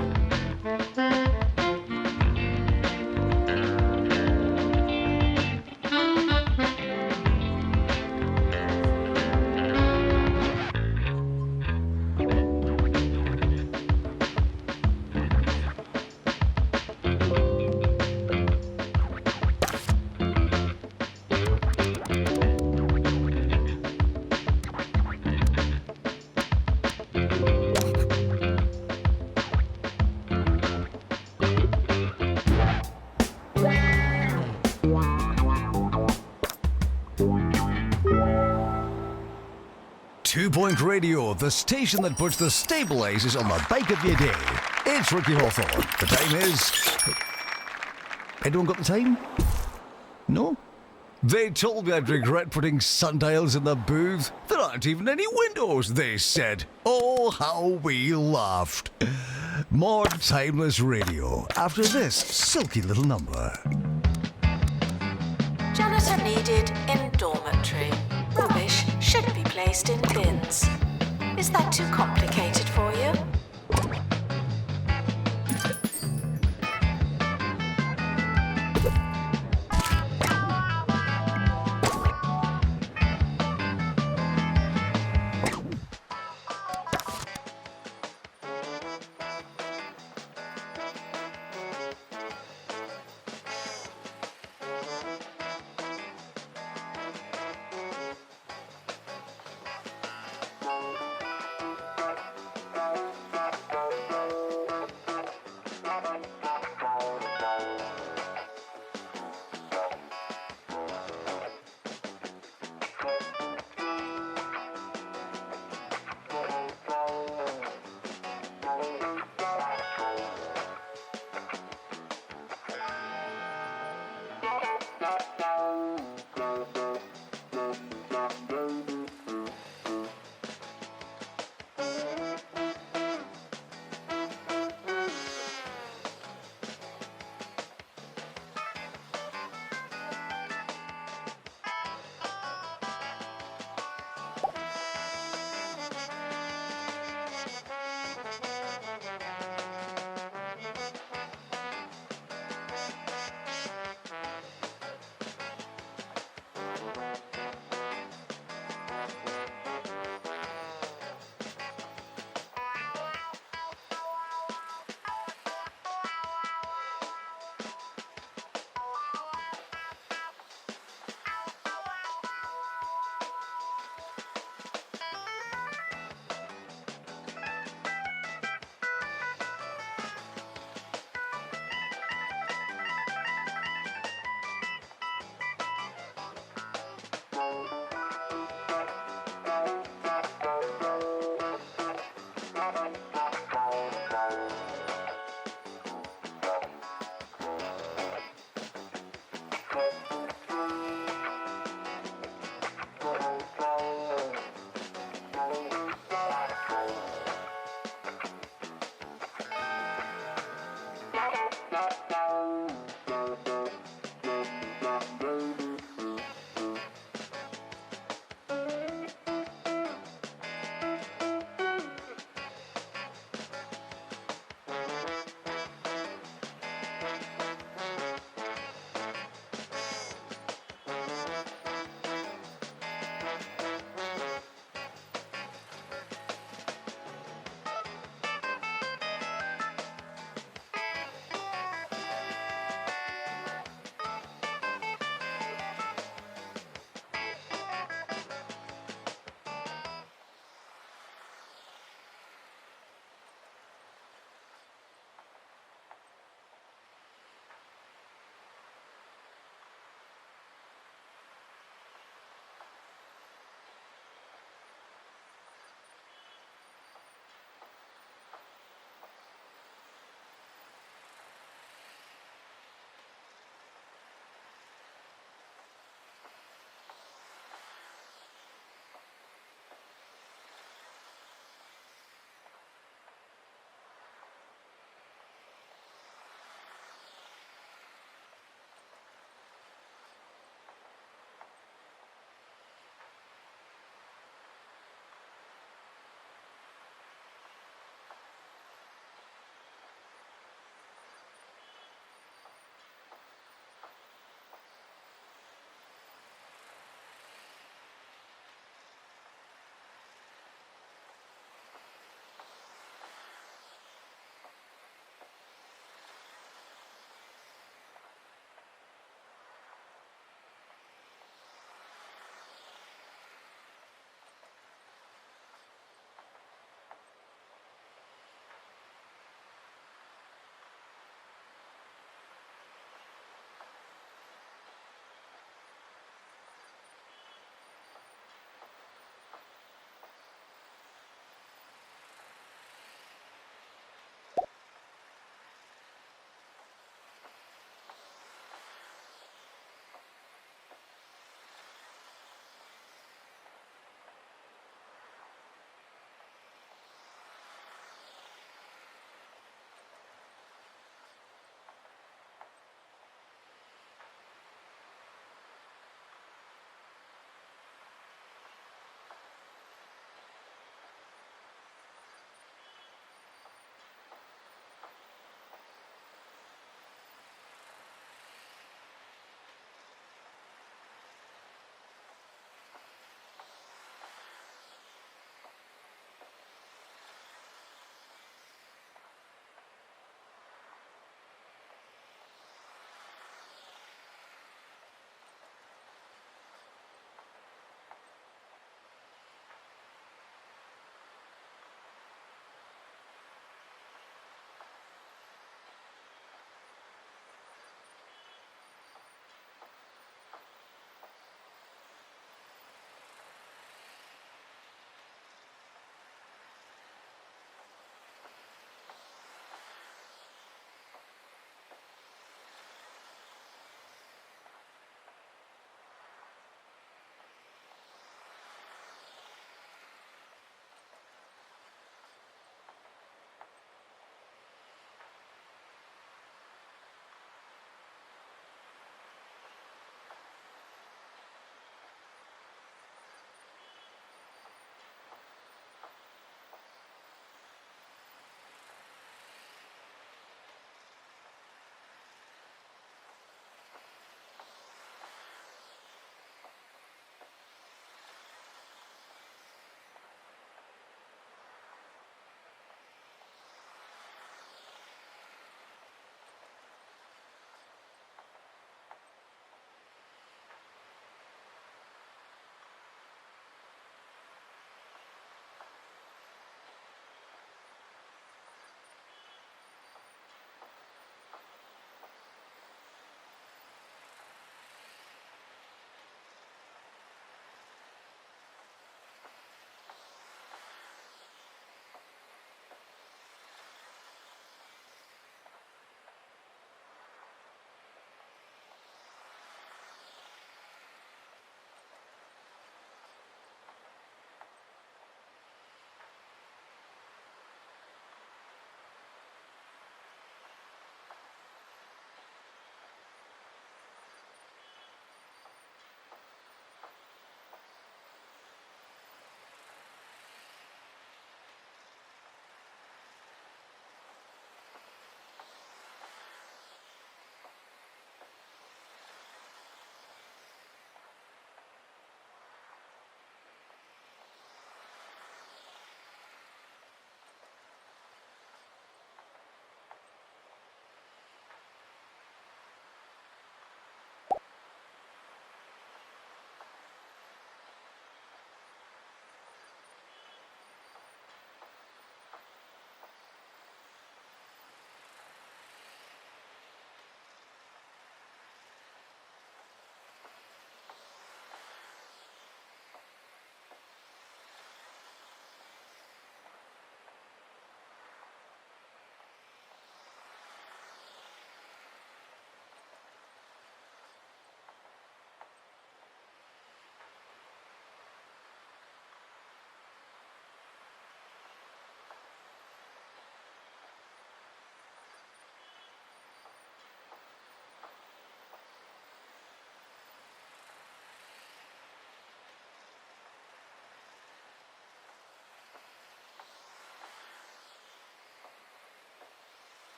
S4: Two Point Radio, the station that puts the stabilizers on the bike of your day. It's Ricky Hawthorne. The time is... Anyone got the time? No? They told me I'd regret putting sundials in the booth. There aren't even any windows, they said. Oh, how we laughed. More timeless radio after this silky little number.
S1: Janitor needed in dormitory. Rubbish should be placed in bins. Is that too complicated for you?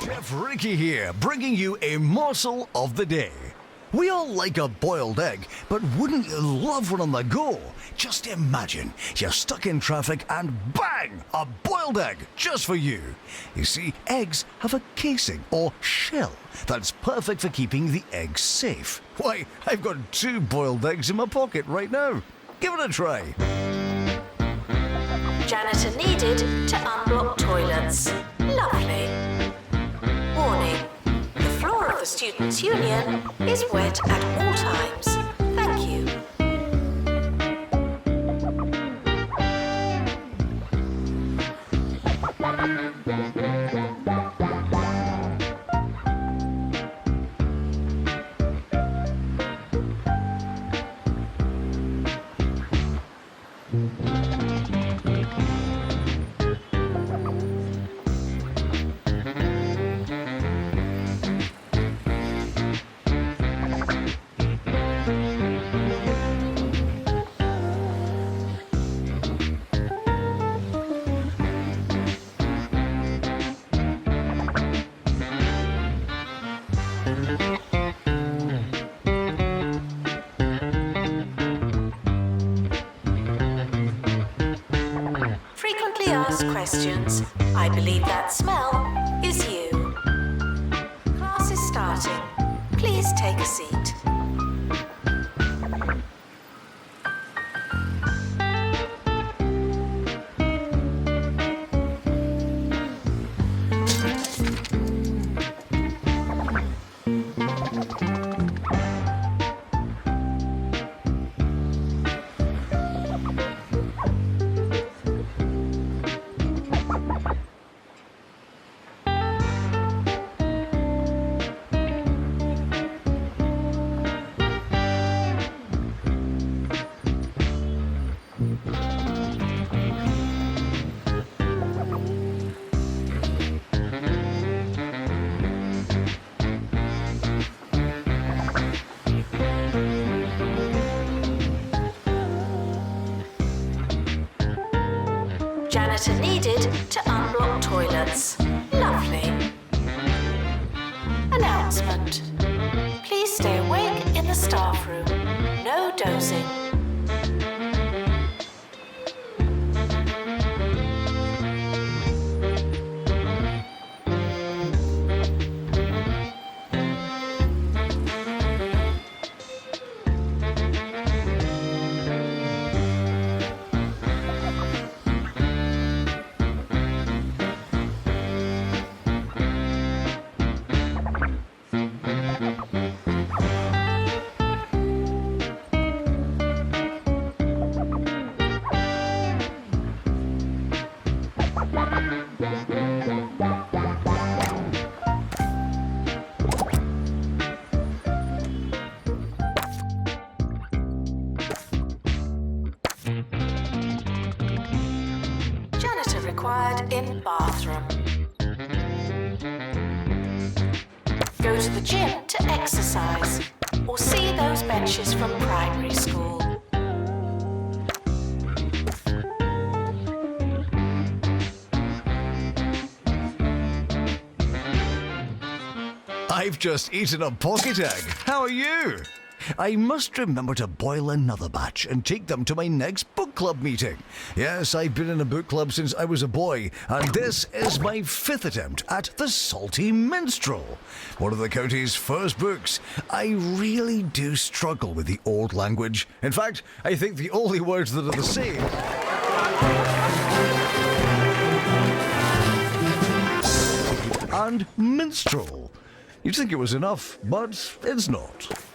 S4: Chef Ricky here, bringing you a morsel of the day. We all like a boiled egg, but wouldn't you love one on the go? Just imagine, you're stuck in traffic and bang! A boiled egg just for you. You see, eggs have a casing or shell that's perfect for keeping the eggs safe. Why, I've got 2 boiled eggs in my pocket right now. Give it a try.
S1: Janitor needed to unblock toilets. Lovely. Warning. The floor of the Students' Union is wet at all times. Thank you. Frequently asked questions. I believe that smell is you. Class is starting. Please take a seat. Janitor needed to unblock toilets. Lovely. Announcement. Please stay awake in the staff room. No dozing. Janitor required in bathroom. Go to the gym to exercise or see those benches from primary school.
S4: I've just eaten a pocket egg. How are you? I must remember to boil another batch and take them to my next book club meeting. Yes, I've been in a book club since I was a boy, and this is my 5th attempt at The Salty Minstrel, one of the county's first books. I really do struggle with the old language. In fact, I think the only words that are the same and minstrel. You'd think it was enough, but it's not.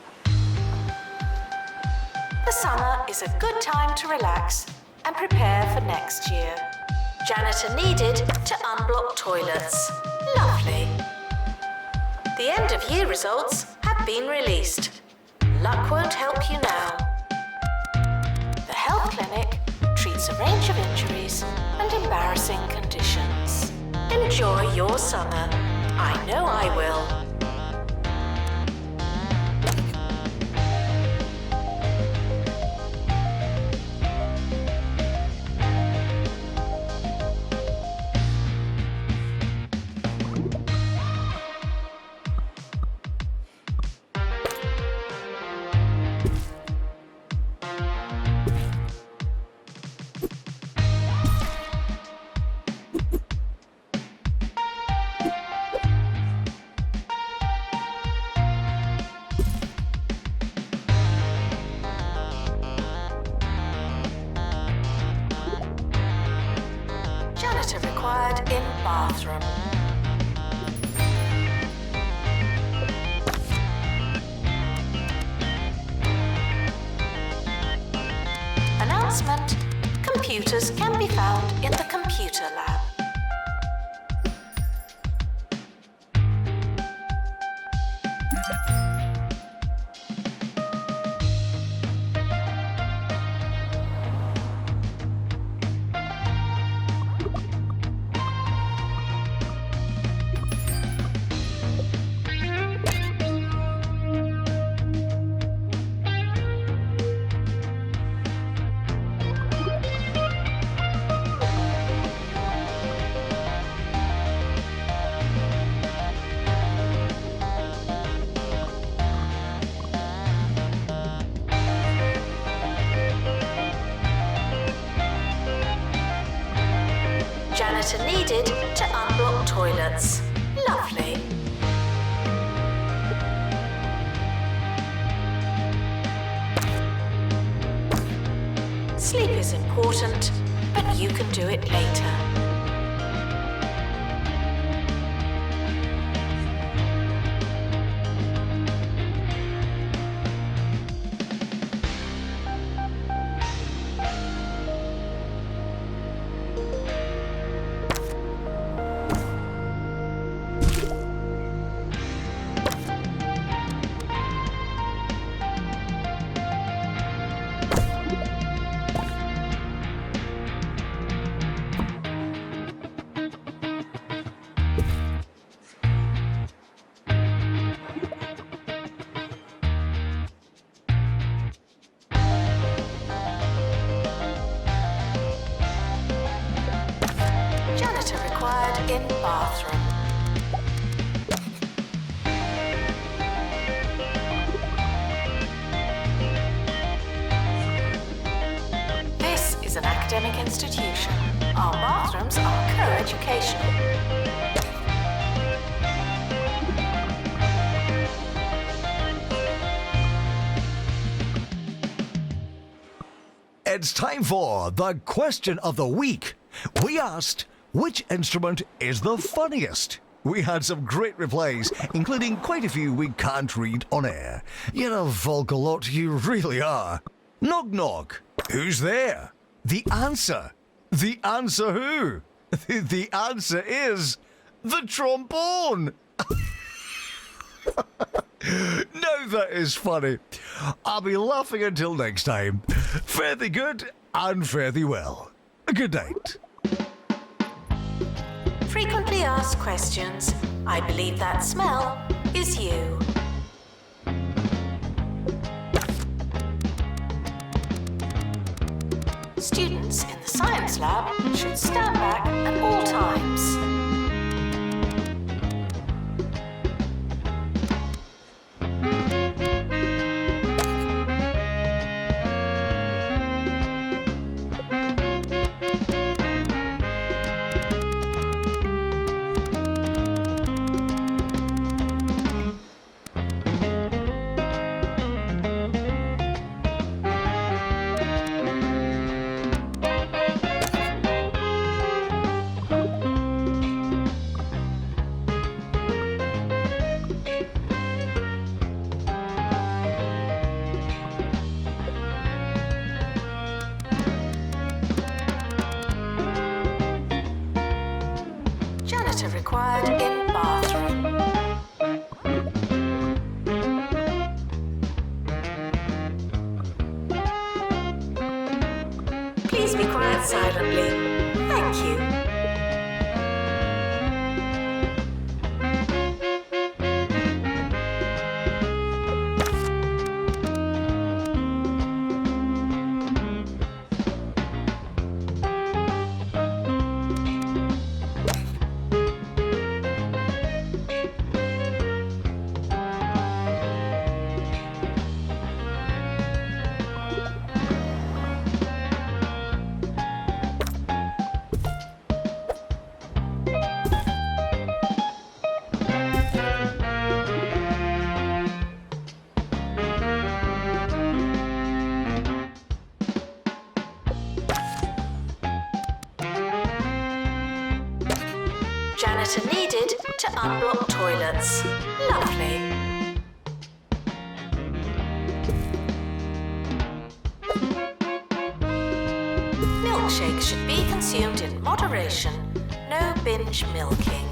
S1: The summer is a good time to relax and prepare for next year. Janitor needed to unblock toilets. Lovely. The end of year results have been released. Luck won't help you now. The health clinic treats a range of injuries and embarrassing conditions. Enjoy your summer. I know I will. Janitor required in bathroom. Announcement: computers can be found in the computer lab. Janitor needed to unblock toilets. Lovely. Sleep is important, but you can do it later. Janitor required in bathroom. This is an academic institution. Our bathrooms are co-educational.
S4: It's time for the question of the week. We asked, which instrument is the funniest? We had some great replies, including quite a few we can't read on air. You're a vocal lot, you really are. Knock knock. Who's there? The answer. The answer who? The answer is the trombone. Now that is funny. I'll be laughing until next time. Fare thee good and fare thee well. Good night.
S1: Frequently asked questions. I believe that smell is you. Students in the science lab should stand back at all times. Janitor required in bathroom. Please be quiet silently. Thank you. Janitor needed to unblock toilets. Lovely. Milkshakes should be consumed in moderation. No binge milking.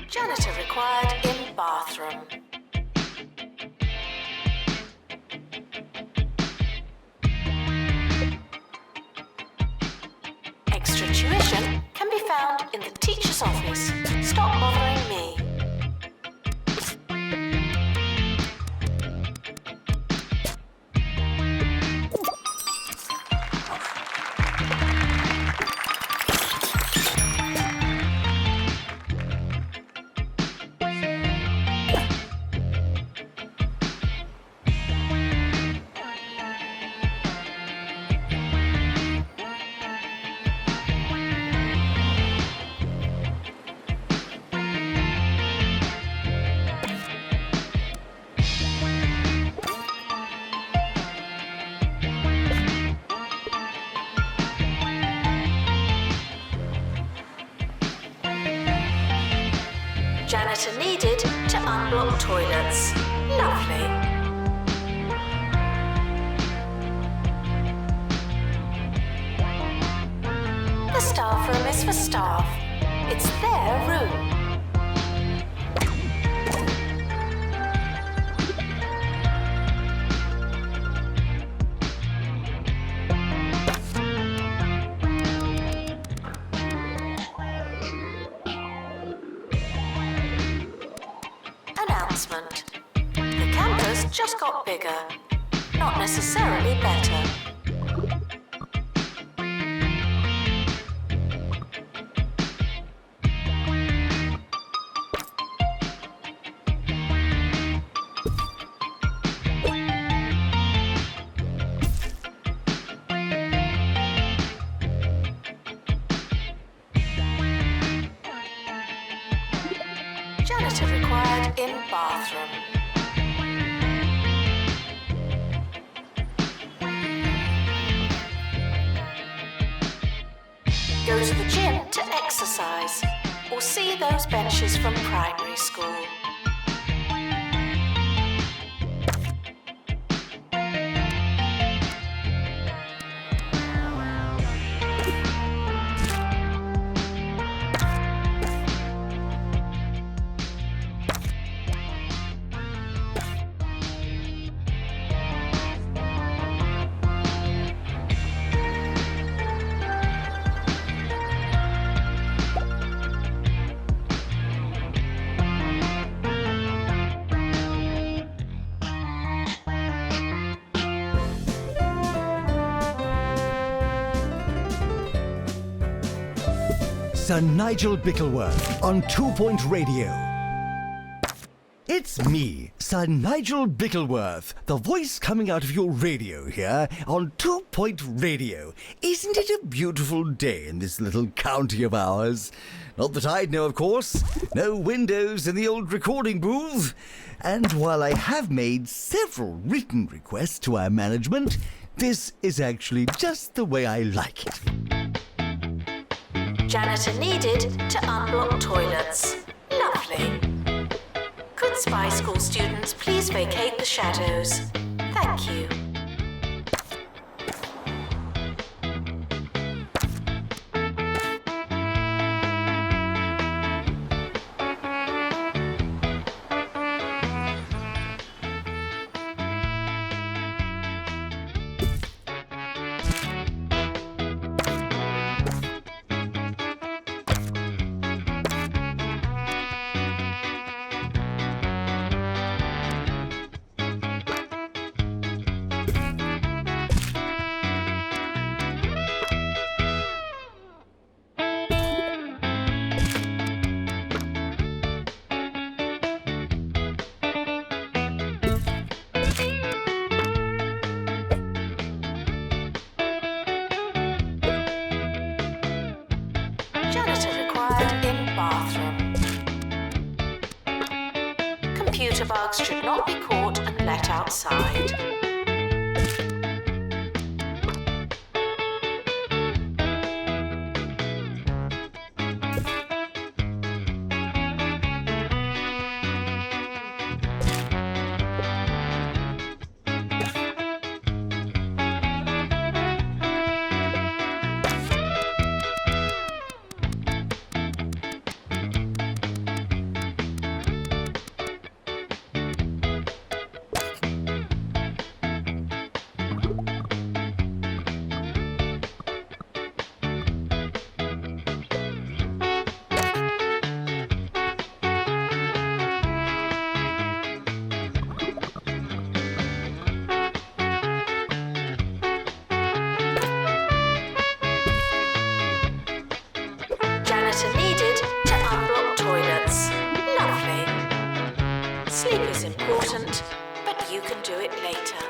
S1: Janitor required in bathroom. Extra tuition can be found in the teacher's office. Stop bothering me. Janitor needed to unblock toilets. Lovely. The staff room is for staff. It's their room. Announcement. The campus just got bigger. Not necessarily better. Janitor required in bathroom. Go to the gym to exercise, or see those benches from primary school.
S4: Sir Nigel Bickleworth on 2 Point Radio. It's me, Sir Nigel Bickleworth, the voice coming out of your radio here on 2 Point Radio. Isn't it a beautiful day in this little county of ours? Not that I'd know, of course. No windows in the old recording booth. And while I have made several written requests to our management, this is actually just the way I like it.
S1: Janitor needed to unblock toilets. Lovely. Could Spy School students please vacate the shadows? Thank you. Janitor required in bathroom. Computer bugs should not be caught and let outside. Janitor needed to unblock toilets. Lovely. Sleep is important, but you can do it later.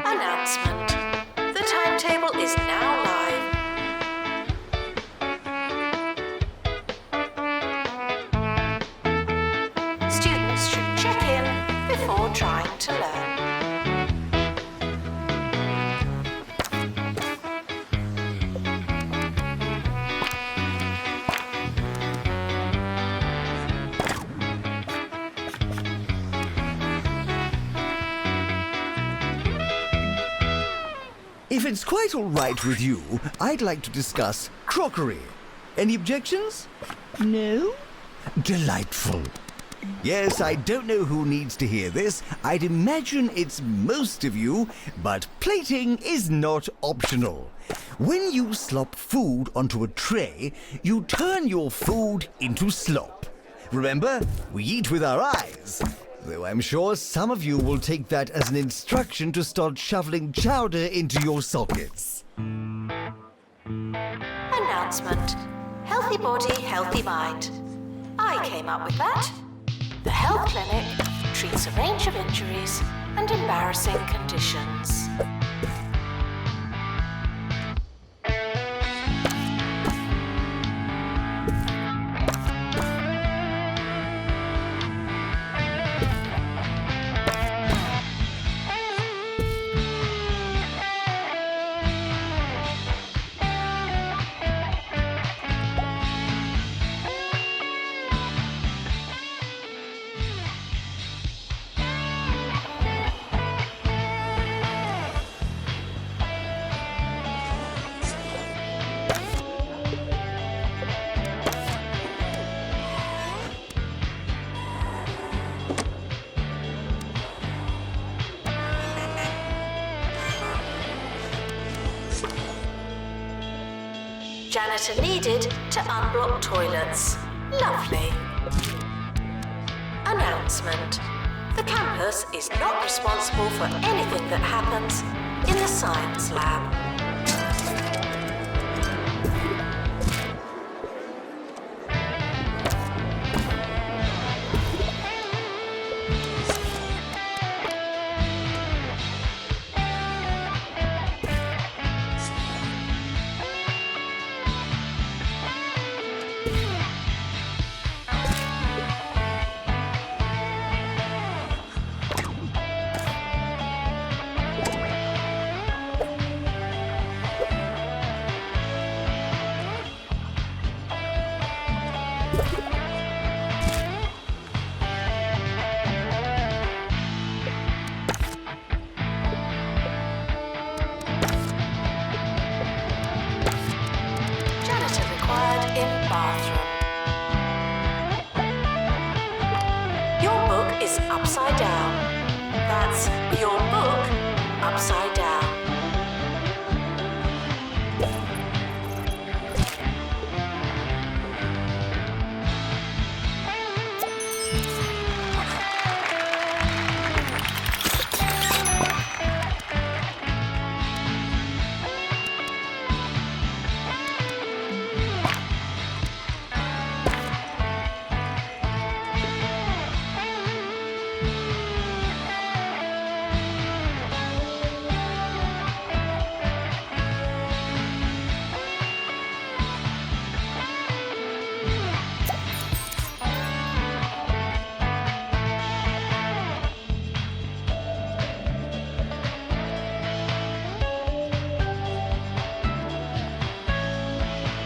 S1: Announcement. The timetable is now live. Students should check in before trying to learn.
S4: If it's quite all right with you, I'd like to discuss crockery. Any objections? No? Delightful. Yes, I don't know who needs to hear this. I'd imagine it's most of you, but plating is not optional. When you slop food onto a tray, you turn your food into slop. Remember, we eat with our eyes. Though I'm sure some of you will take that as an instruction to start shoveling chowder into your sockets.
S1: Announcement. Healthy body, healthy mind. I came up with that. The Health Clinic treats a range of injuries and embarrassing conditions. Janitor needed to unblock toilets. Lovely. Announcement. The campus is not responsible for anything that happens in the science lab.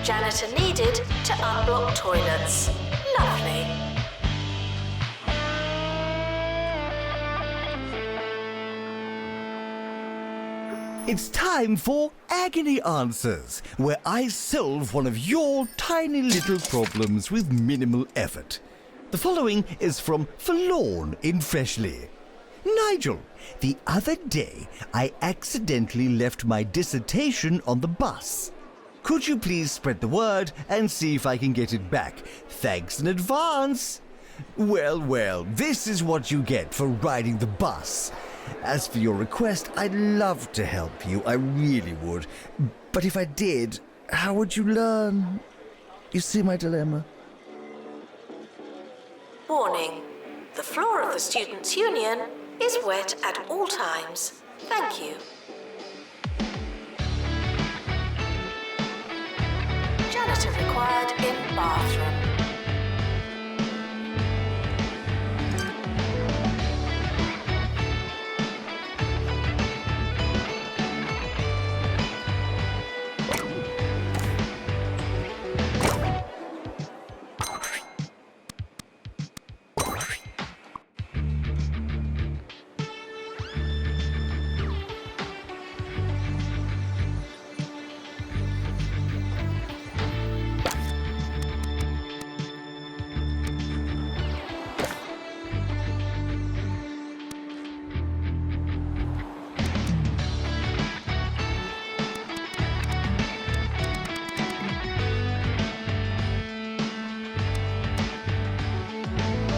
S1: Janitor needed to unblock toilets. Lovely.
S4: It's time for Agony Answers, where I solve one of your tiny little problems with minimal effort. The following is from Forlorn in Freshley. Nigel, the other day I accidentally left my dissertation on the bus. Could you please spread the word and see if I can get it back? Thanks in advance. Well, this is what you get for riding the bus. As for your request, I'd love to help you, I really would. But if I did, how would you learn? You see my dilemma?
S1: Warning. The floor of the Students' Union is wet at all times. Thank you. Janitor required in bathroom.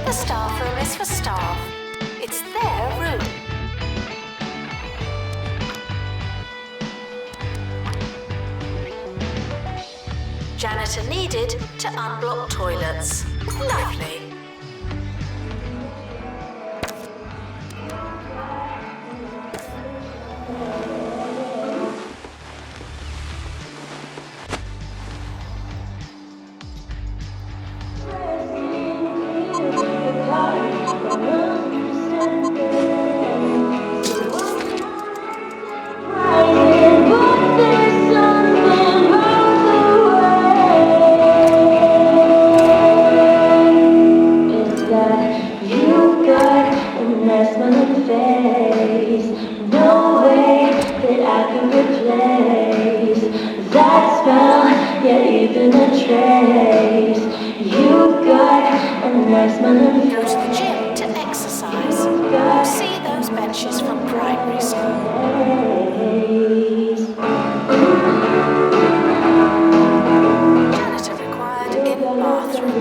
S1: The staff room is for staff. It's their room. Janitor needed to unblock toilets. Lovely. Go to the gym to exercise. See those benches from primary school. Janitor required in bathroom.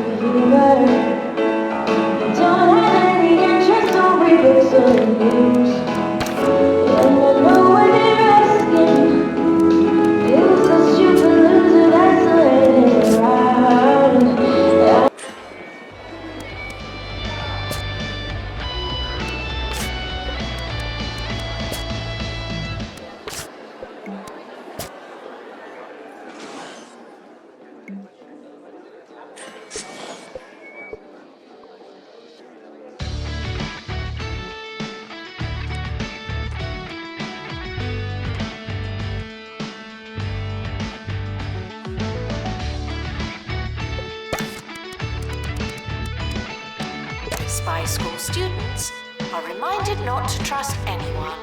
S1: Spy School students are reminded not to trust anyone.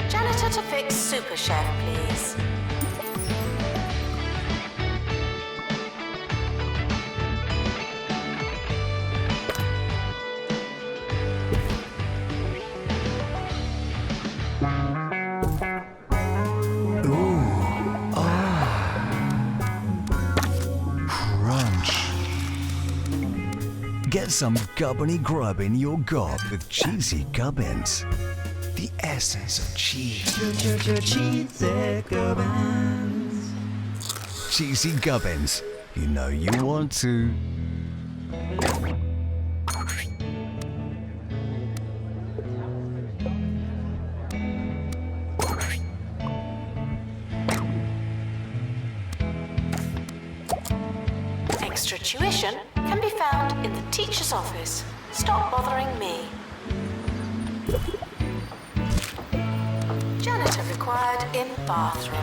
S1: Janitor to fix Super Chef, please.
S4: Get some gubbiny grub in your gob with cheesy gubbins. The essence of cheese. Cheesy gubbins. Cheesy gubbins. You know you want to.
S1: Extra tuition can be found in the teacher's office. Stop bothering me. Janitor required in bathroom.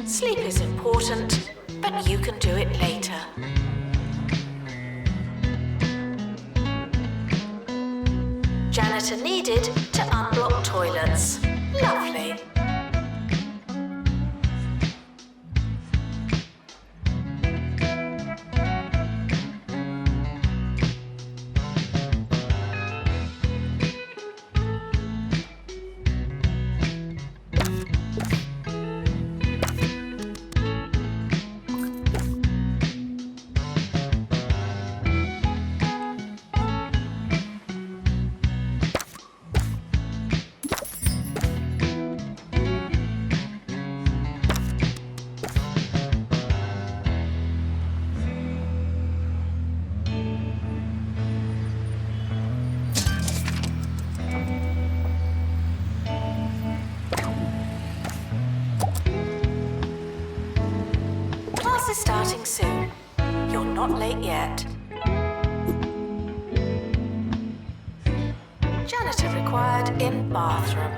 S1: Sleep is important, but you can do it later. Janitor needed to unblock toilets. Lovely. Class is starting soon. You're not late yet. Janitor required in bathroom.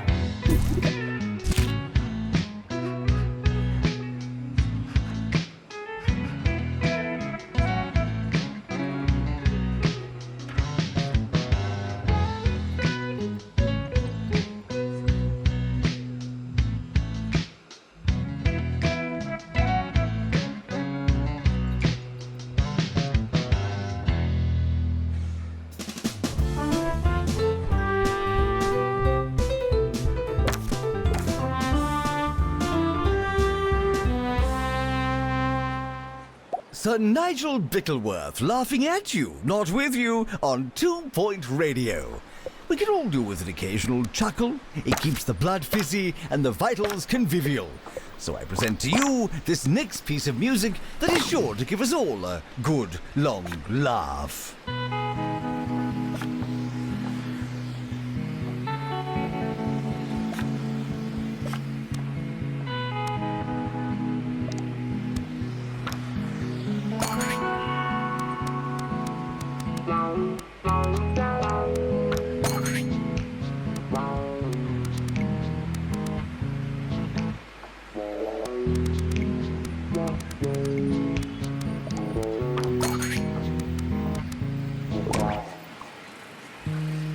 S4: Sir Nigel Bickleworth laughing at you, not with you, on 2 Point Radio. We can all do with an occasional chuckle. It keeps the blood fizzy and the vitals convivial. So I present to you this next piece of music that is sure to give us all a good, long laugh.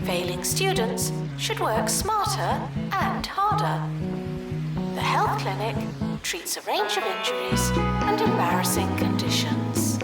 S1: Failing students should work smarter and harder. The health clinic treats a range of injuries and embarrassing conditions.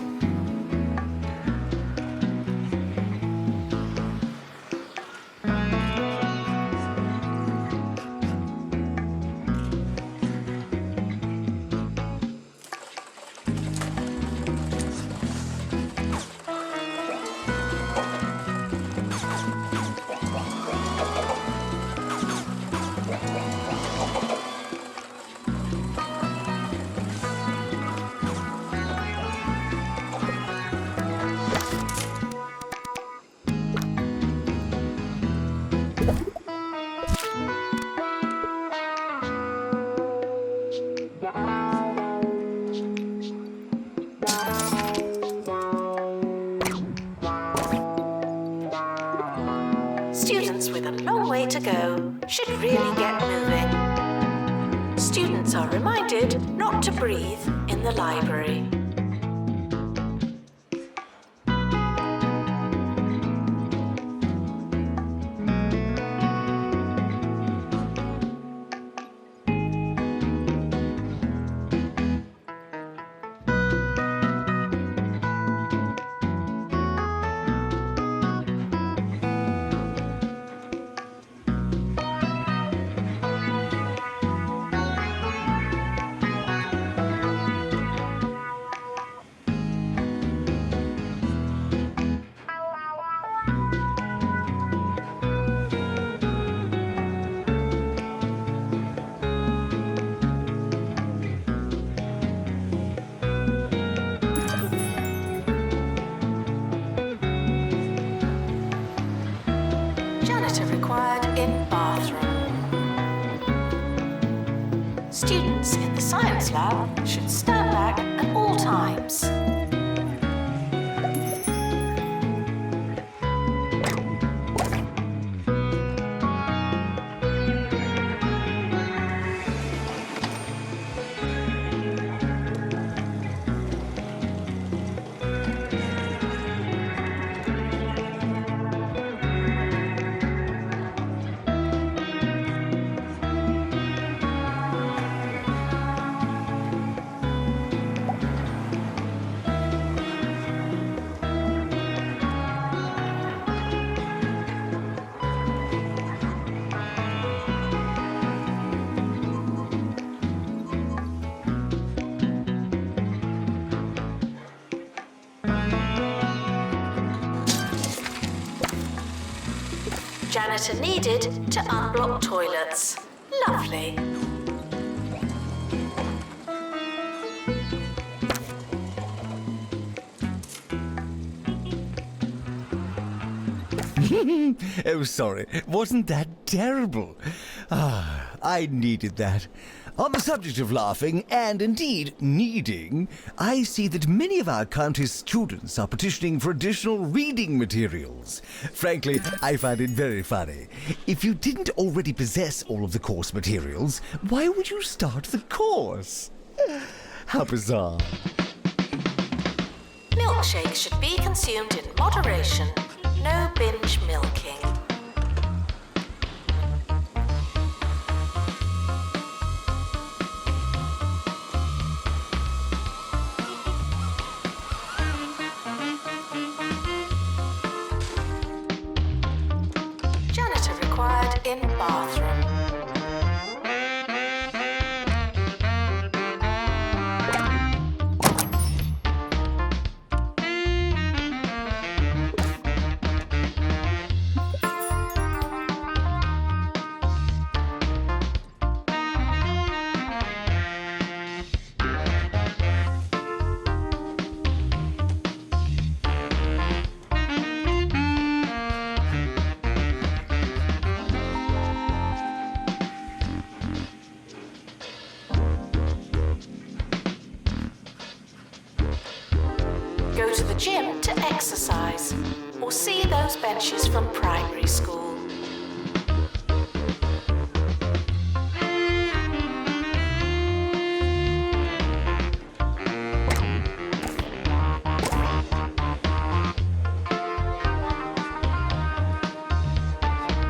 S1: Students with a long way to go should really get moving. Students are reminded not to breathe in the library. in bathroom. Students in the science lab should stand back at all times. Janitor needed to unblock toilets. Lovely.
S4: Oh, sorry. Wasn't that terrible? Ah, I needed that. On the subject of laughing, and indeed needing, I see that many of our country's students are petitioning for additional reading materials. Frankly, I find it very funny. If you didn't already possess all of the course materials, why would you start the course? How bizarre.
S1: Milkshakes should be consumed in moderation. No binge milking. Janitor required in bathroom. Go to the gym to exercise, or see those benches from primary school.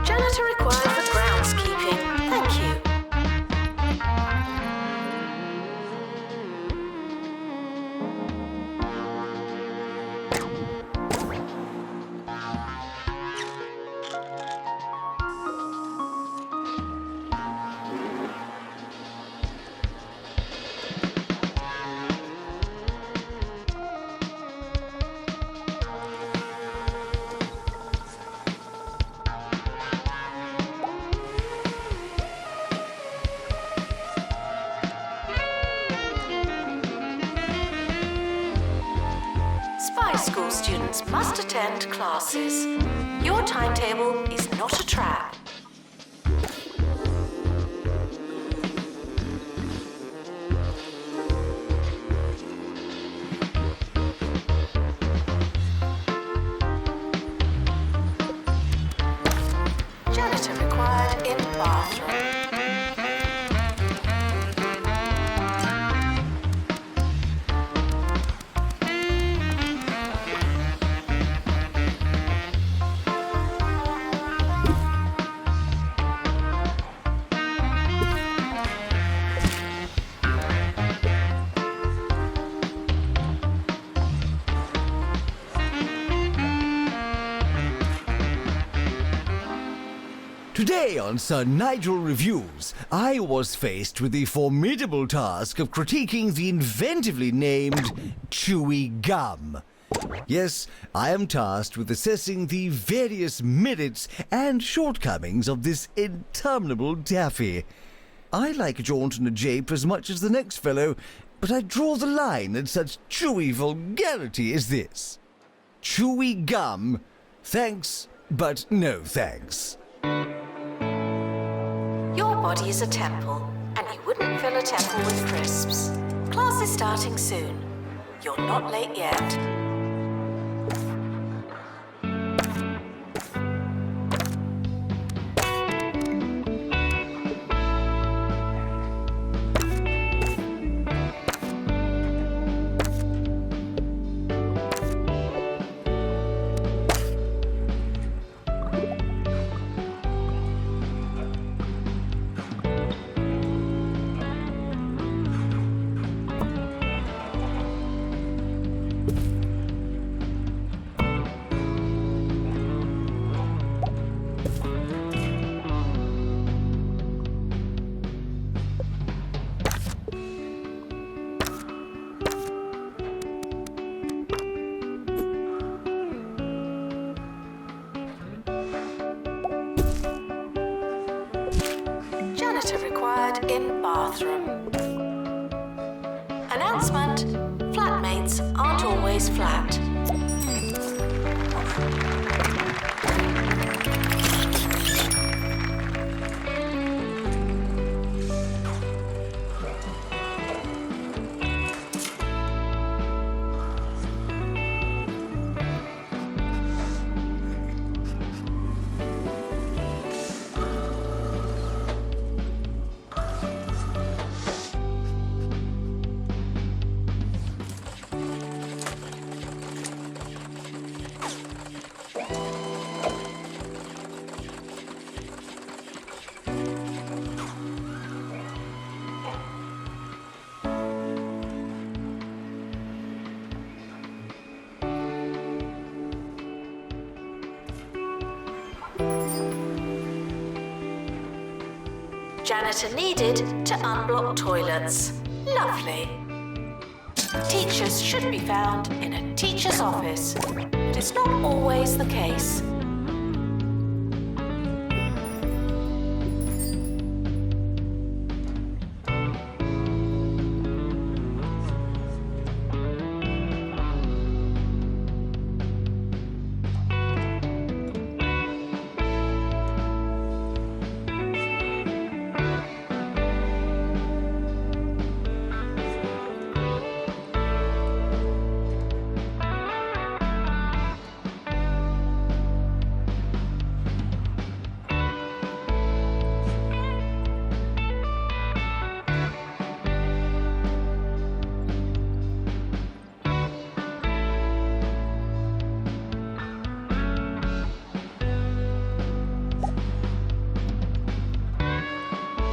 S1: Janitor required for groundskeeping. Thank you. Spy School students must attend classes. Your timetable is not a trap. Janitor required in bathroom.
S4: Today on Sir Nigel Reviews, I was faced with the formidable task of critiquing the inventively named Chewy Gum. Yes, I am tasked with assessing the various merits and shortcomings of this interminable taffy. I like a jaunt and a jape as much as the next fellow, but I draw the line at such chewy vulgarity as this. Chewy Gum. Thanks, but no thanks.
S1: Your body is a temple, and you wouldn't fill a temple with crisps. Class is starting soon. You're not late yet. Janitor required in bathroom. Announcement: flatmates aren't always flat. Janitor needed to unblock toilets. Lovely. Teachers should be found in a teacher's office, but it's not always the case.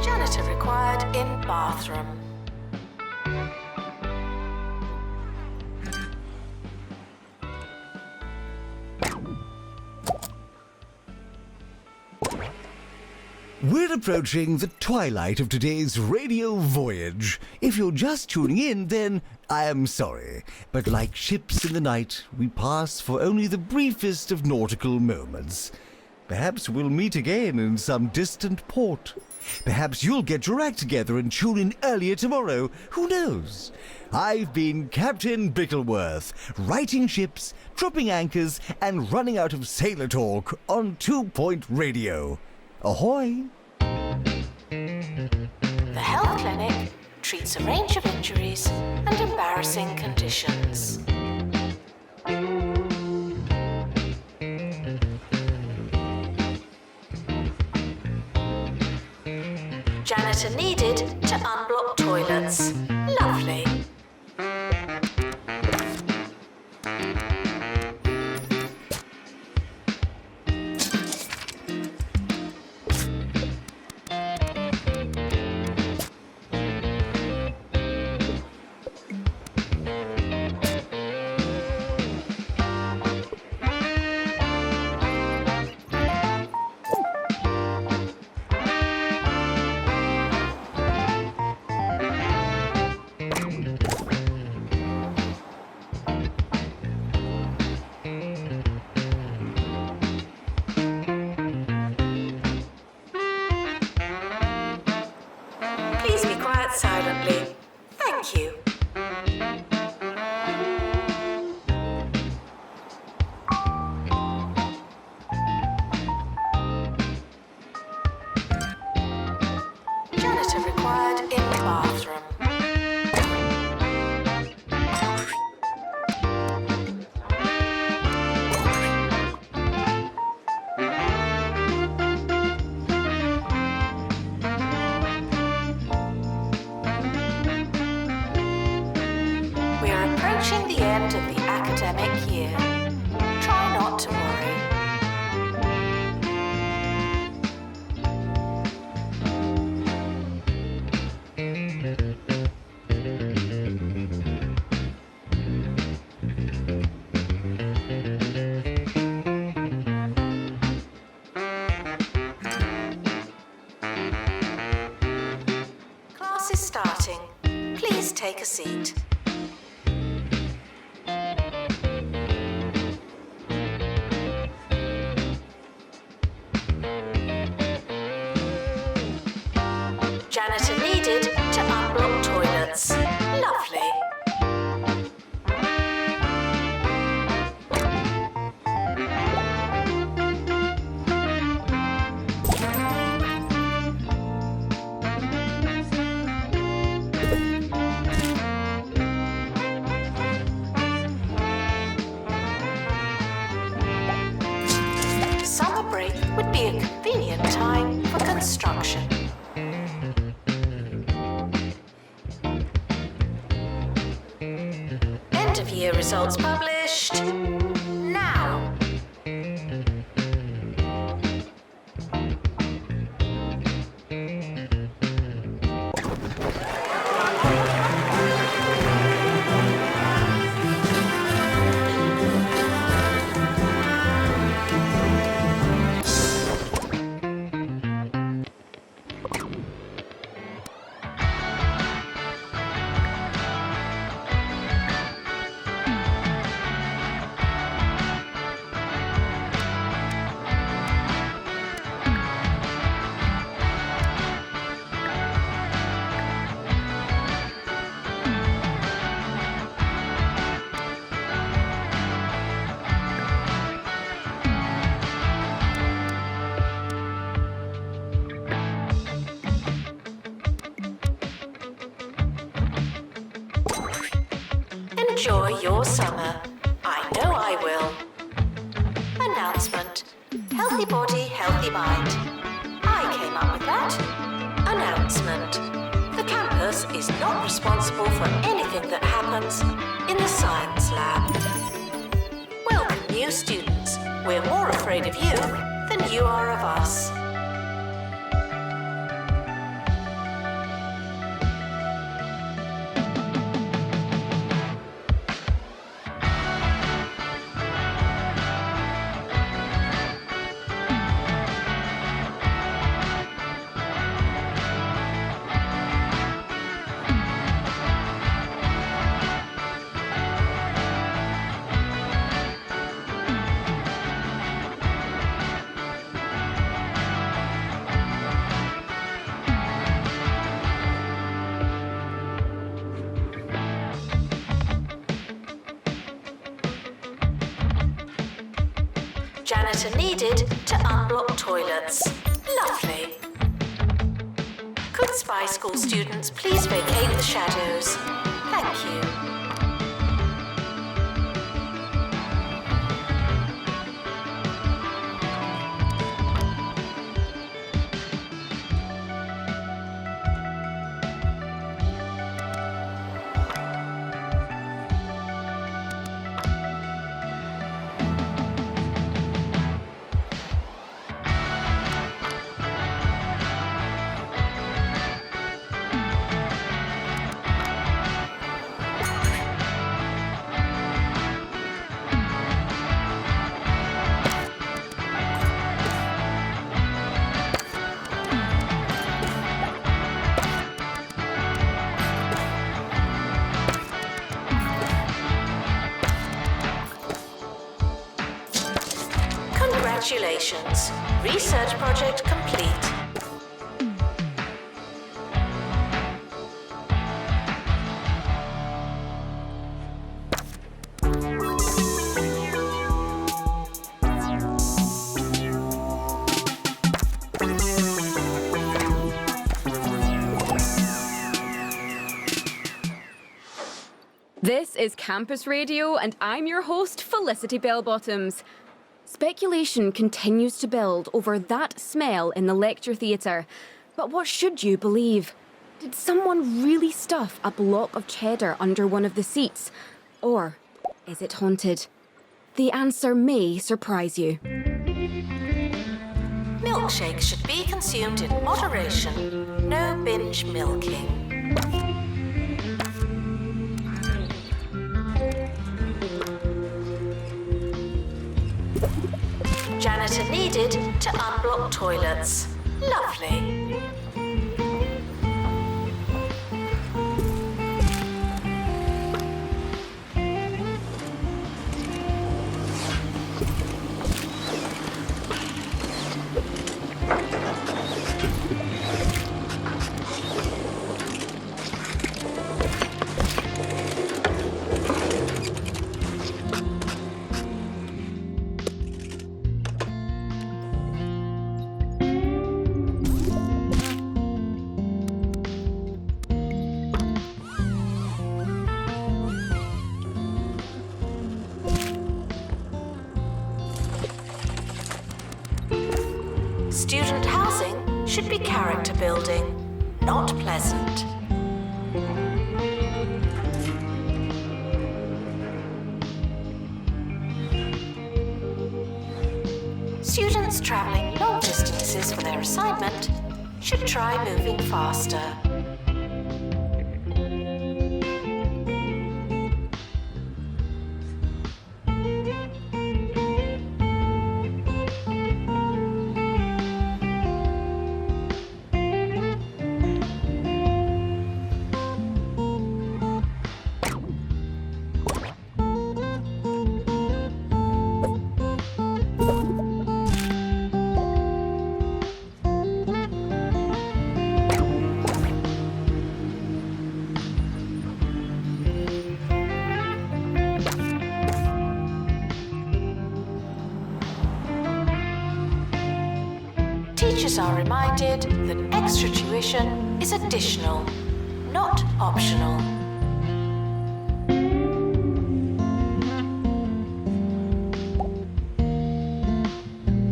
S1: Janitor required in bathroom.
S4: We're approaching the twilight of today's radio voyage. If you're just tuning in, then I am sorry. But like ships in the night, we pass for only the briefest of nautical moments. Perhaps we'll meet again in some distant port. Perhaps you'll get your act together and tune in earlier tomorrow. Who knows? I've been Captain Bickleworth, righting ships, dropping anchors, and running out of sailor talk on 2 Point Radio. Ahoy!
S1: The health clinic treats a range of injuries and embarrassing conditions. Janitor needed to unblock toilets. Lovely. academic year. Try not to worry. Class is starting. Please take a seat. Janitor needed to unblock toilets. Lovely. Summer break would be a convenient time for construction. End of year results published now. Enjoy your summer. I know I will. Announcement. Healthy body, healthy mind. I came up with that. Announcement. The campus is not responsible for anything that happens in the science lab. Welcome, new students. We're more afraid of you than you are of us. Janitor needed to unblock toilets. Lovely. Could Spy School students please vacate the shadows? Thank you. Congratulations. Research project complete.
S2: This is Campus Radio, and I'm your host, Felicity Bellbottoms. Speculation continues to build over that smell in the lecture theatre. But what should you believe? Did someone really stuff a block of cheddar under one of the seats? Or Is it haunted? The answer may surprise you.
S1: Milkshakes should be consumed in moderation. No binge milking. Janitor needed to unblock toilets. Lovely. Student housing should be character building, not pleasant. Students travelling long distances for their assignment should try moving faster. Teachers are reminded that extra tuition is additional, not optional.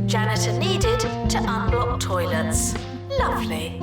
S1: Janitor needed to unblock toilets. Lovely.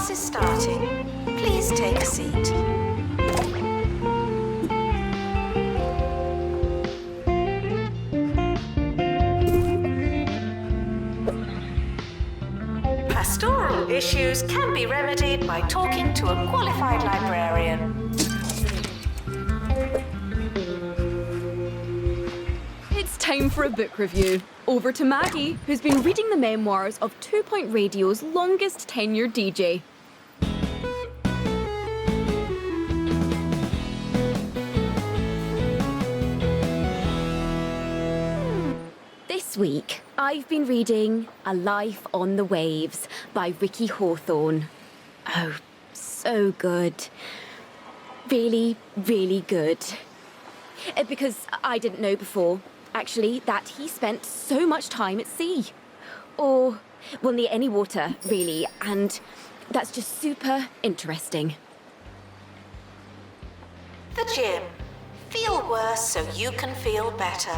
S1: Class is starting. Please take a seat. Pastoral issues can be remedied by talking to a qualified librarian.
S2: It's time for a book review. Over to Maggie, who's been reading the memoirs of 2 Point Radio's longest tenured DJ. This week, I've been reading A Life on the Waves by Ricky Hawthorne. Oh, so good. Really, really good. Because I didn't know before, actually, that he spent so much time at sea. Or, well, near any water, really, and that's just super interesting.
S1: The gym. Feel worse so you can feel better.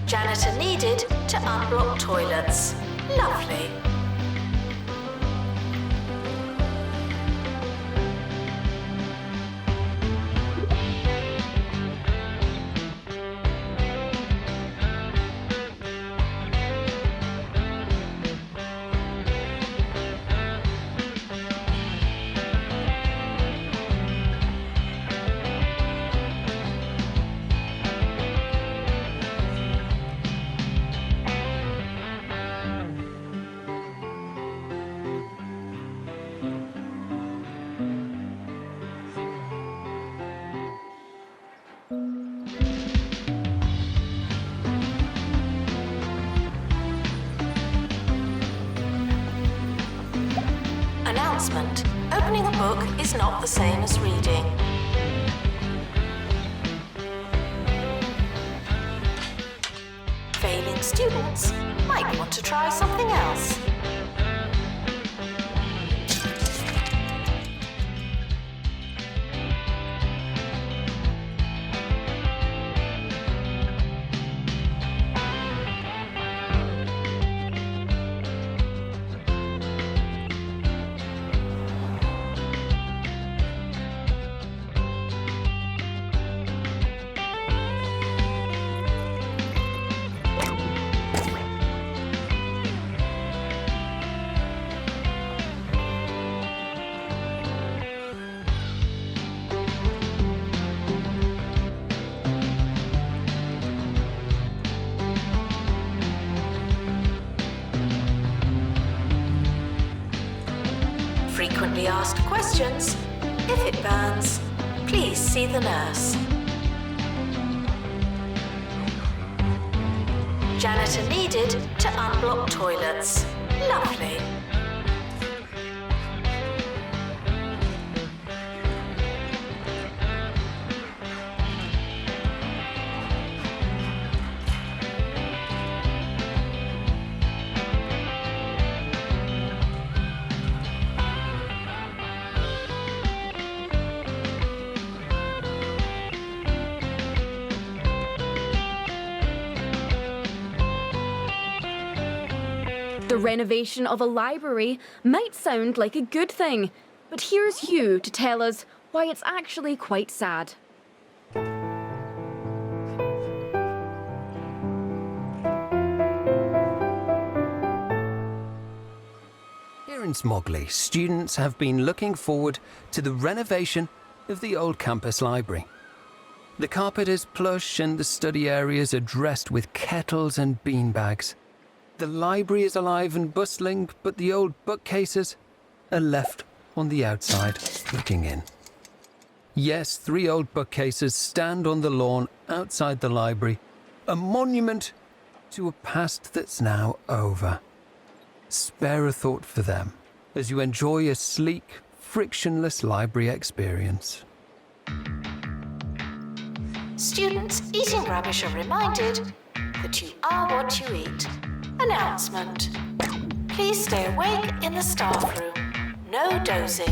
S1: Janitor needed to unblock toilets. Lovely. Announcement. Opening a book is not the same as reading. Failing students might want to try something else. Frequently asked questions. If it burns, please see the nurse. Janitor needed to unblock toilets. Lovely.
S2: The renovation of a library might sound like a good thing, but here's Hugh to tell us why it's actually quite sad.
S3: Here in Smogley, students have been looking forward to the renovation of the old campus library. The carpet is plush and the study areas are dressed with kettles and beanbags. The library is alive and bustling, but the old bookcases are left on the outside, looking in. Yes, 3 old bookcases stand on the lawn outside the library, a monument to a past that's now over. Spare a thought for them as you enjoy a sleek, frictionless library experience.
S1: Students eating rubbish are reminded that you are what you eat. Announcement. Please stay awake in the staff room. No dozing.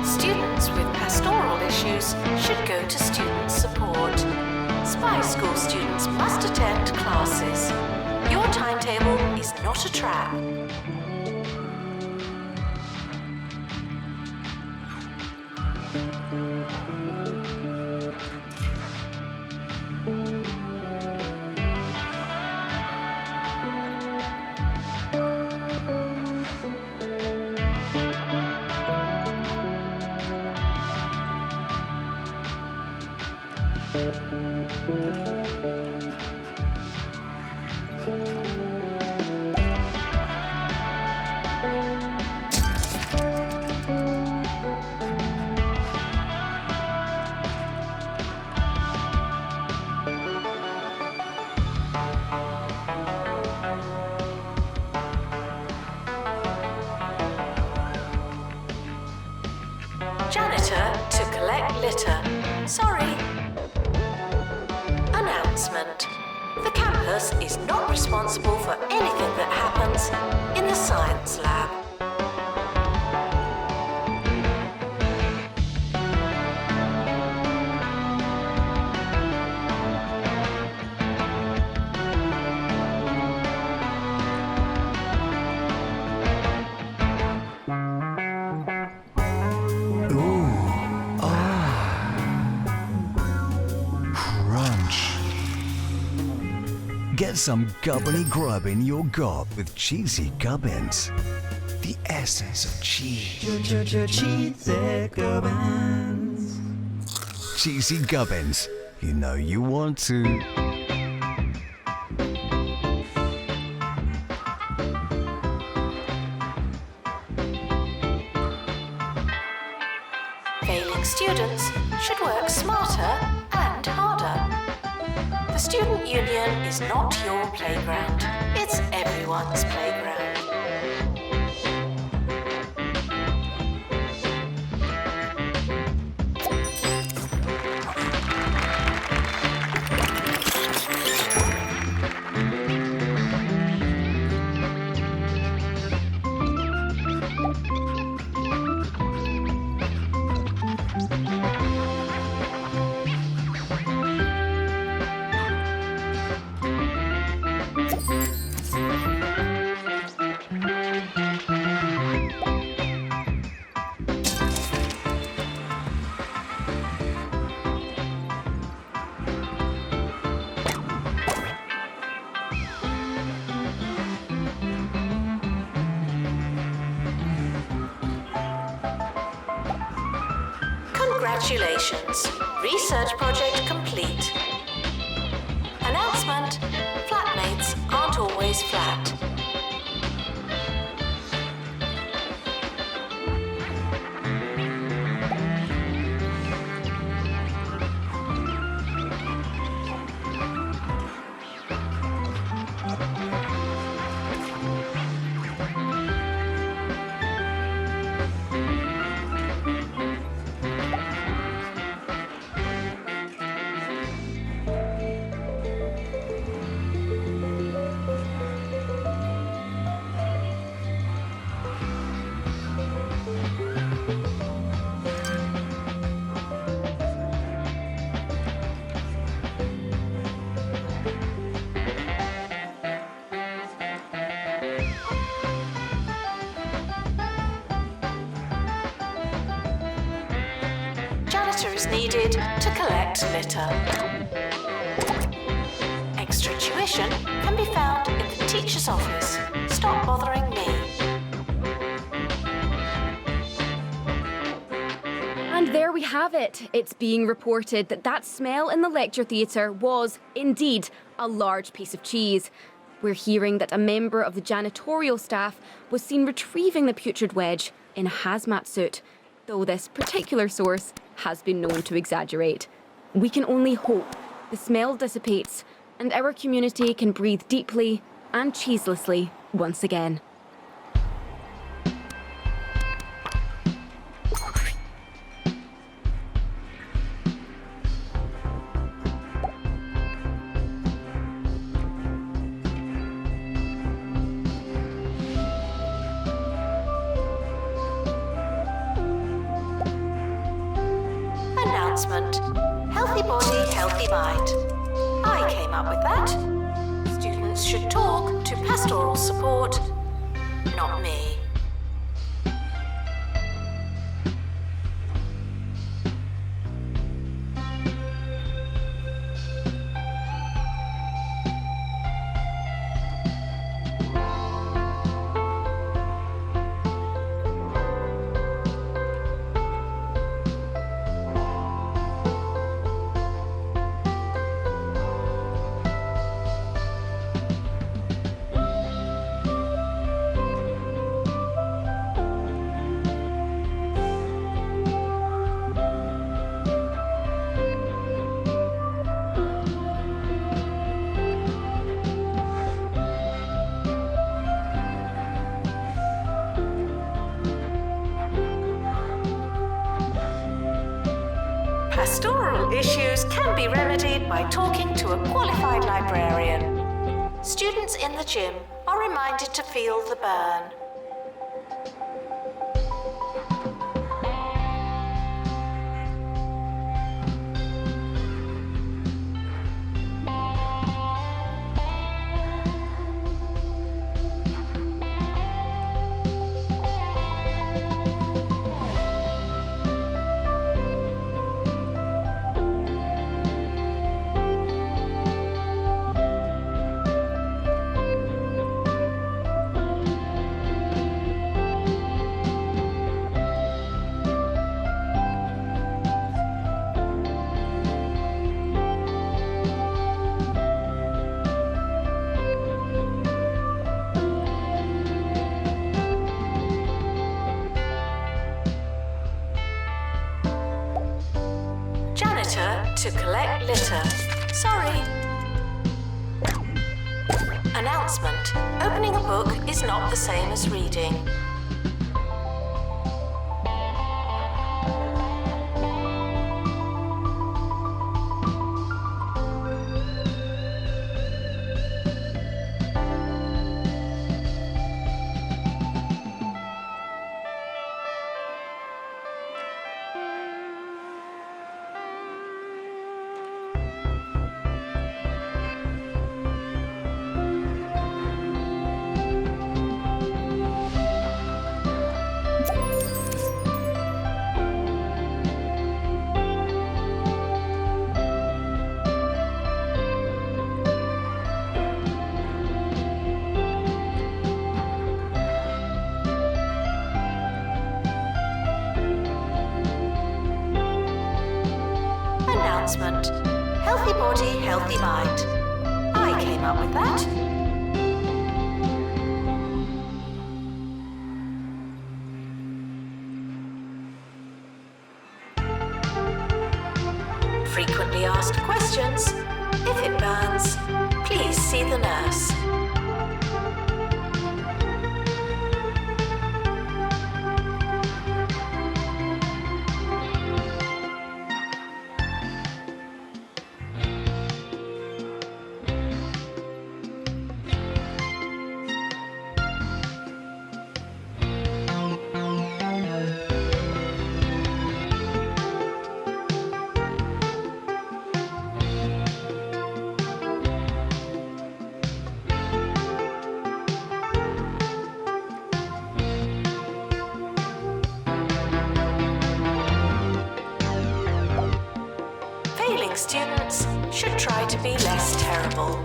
S1: Students with pastoral issues should go to student support. Spy School students must attend classes. Your timetable is not a trap. Janitor to collect litter. Sorry. Announcement. The campus is not responsible for anything that happens in the science lab.
S4: Get some gubbiny grub in your gob with cheesy gubbins. The essence of cheese.
S6: Cheesy gubbins.
S4: Cheesy gubbins. You know you want to.
S1: Failing students should work smarter and harder. The student union is not your playground. It's everyone's playground. Congratulations, research project complete. Announcement, flatmates aren't always flat. Janitor is needed to collect litter. Extra tuition can be found in the teacher's office. Stop bothering me.
S2: And there we have it. It's being reported that that smell in the lecture theatre was, indeed, a large piece of cheese. We're hearing that a member of the janitorial staff was seen retrieving the putrid wedge in a hazmat suit, though this particular source has been known to exaggerate. We can only hope the smell dissipates and our community can breathe deeply and cheeselessly once again.
S1: Announcement. Healthy body, healthy mind. I came up with that. Students should talk to pastoral support, not me. Pastoral issues can be remedied by talking to a qualified librarian. Students in the gym are reminded to feel the burn. to collect litter. Sorry. Announcement. Opening a book is not the same as reading. Announcement. Healthy body, healthy mind. I came up with that. Frequently asked questions. If it burns, please see the nurse. Failing students should try to be less terrible.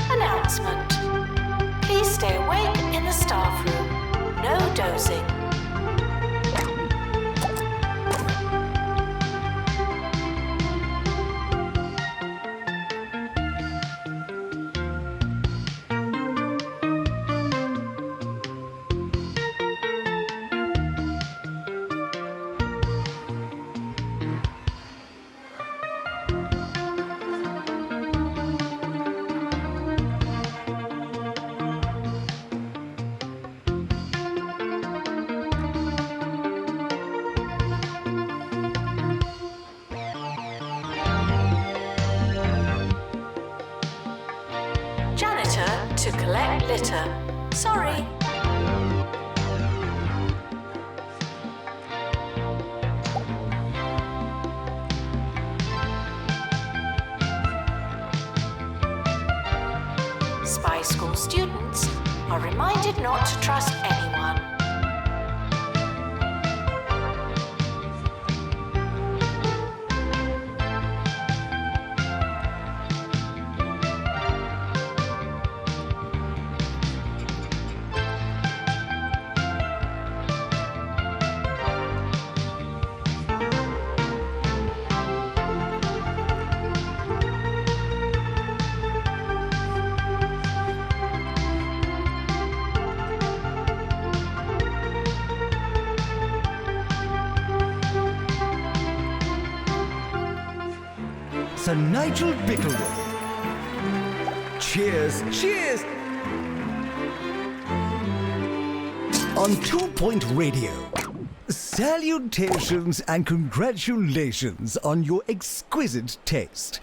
S1: Announcement. Please stay awake in the staff room. No dozing. Janitor to collect litter. Sorry. Spy School students are reminded not to trust anyone.
S4: Sir Nigel Bickleworth. Cheers, cheers! On 2 Point Radio, salutations and congratulations on your exquisite taste.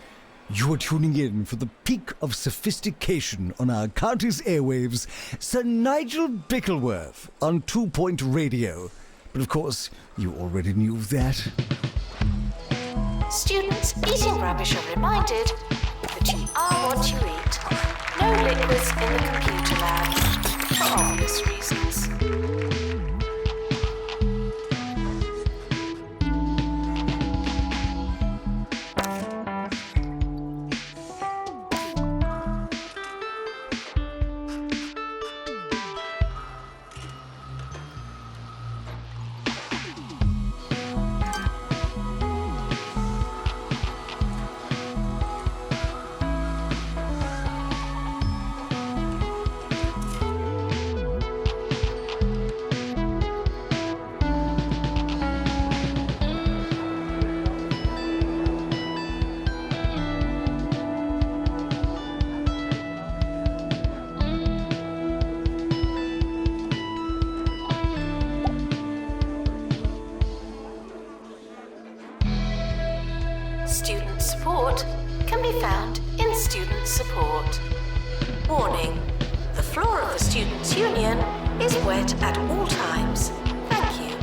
S4: You're tuning in for the peak of sophistication on our county's airwaves, Sir Nigel Bickleworth on 2 Point Radio. But of course, you already knew that.
S1: Students eating rubbish are reminded that you are what you eat. No liquids in the computer lab, for obvious reasons. student support can be found in student support. Warning: the floor of the Students' Union is wet at all times. Thank you.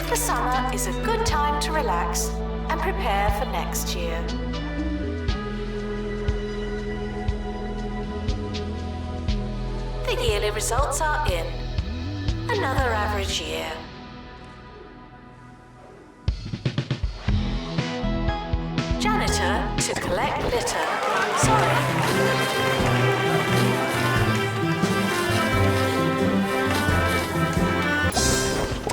S1: The summer is a good time to relax and prepare for next year. The yearly results are in. Another average year. Janitor to collect litter. Sorry.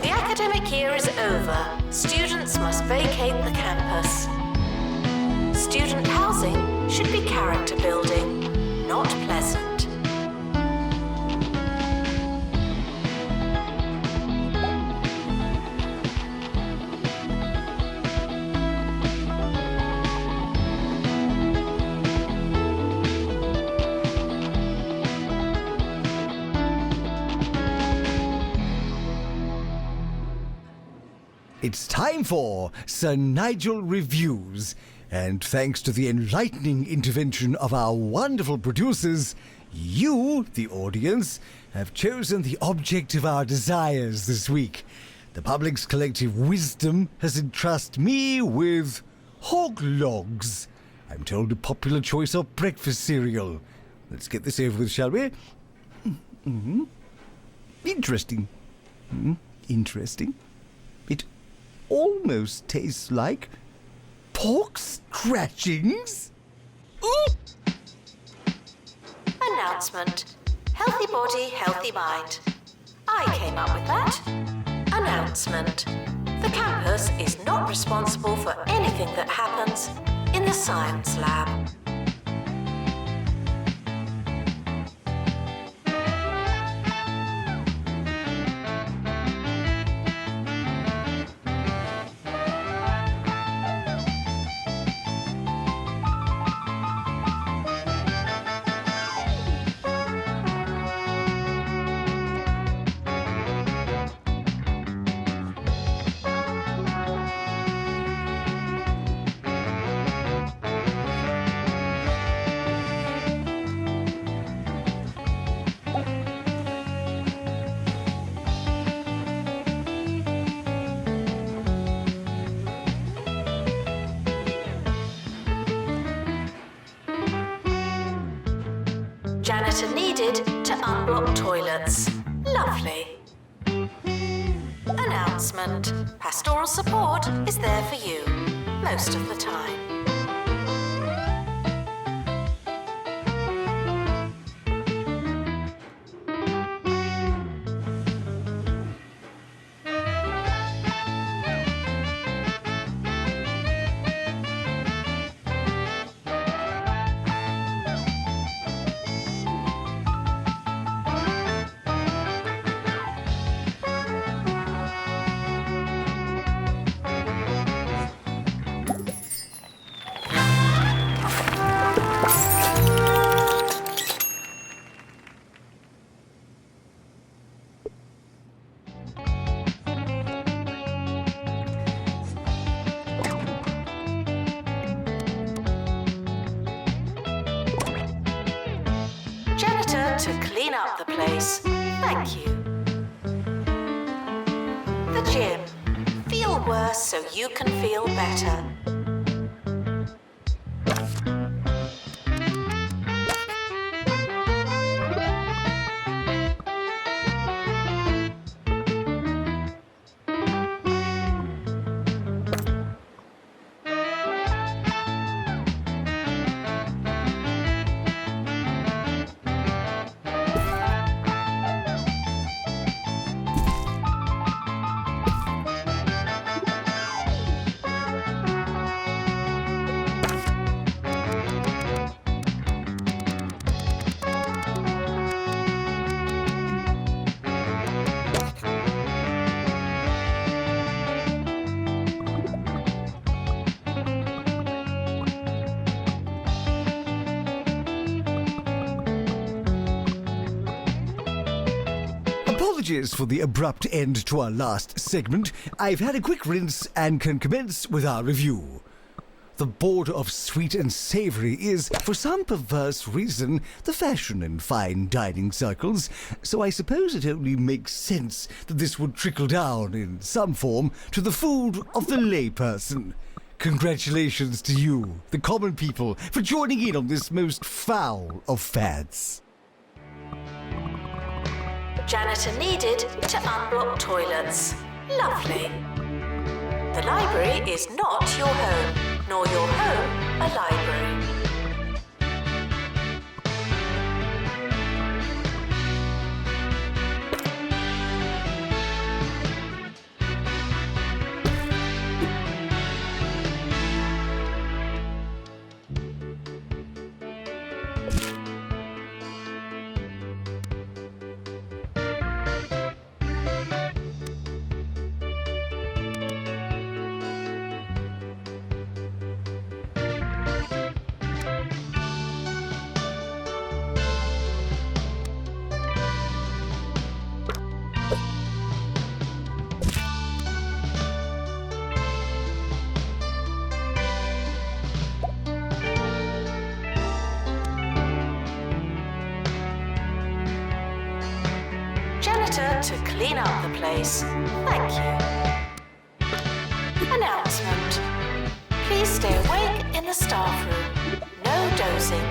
S1: The academic year is over. Students must vacate the campus. Student housing should be character building, not pleasant.
S4: It's time for Sir Nigel Reviews, and thanks to the enlightening intervention of our wonderful producers, you, the audience, have chosen the object of our desires this week. The public's collective wisdom has entrusted me with hog logs. I'm told a popular choice of breakfast cereal. Let's get this over with, shall we? Interesting. Interesting. It almost tastes like pork scratchings. Ooh!
S1: Announcement. Healthy body, healthy mind. I came up with that. Announcement. The campus is not responsible for anything that happens in the science lab. Janitor needed to unblock toilets. Lovely. Announcement. Pastoral support is there for you most of the time. Janitor to clean up the place. Thank you. The gym. Feel worse so you can feel better.
S4: Apologies for the abrupt end to our last segment. I've had a quick rinse and can commence with our review. The border of sweet and savoury is, for some perverse reason, the fashion in fine dining circles, so I suppose it only makes sense that this would trickle down, in some form, to the food of the layperson. Congratulations to you, the common people, for joining in on this most foul of fads.
S1: Janitor needed to unblock toilets. Lovely. The library is not your home, nor your home a library. To clean up the place. Thank you. Announcement. Please stay awake in the staff room. No dozing.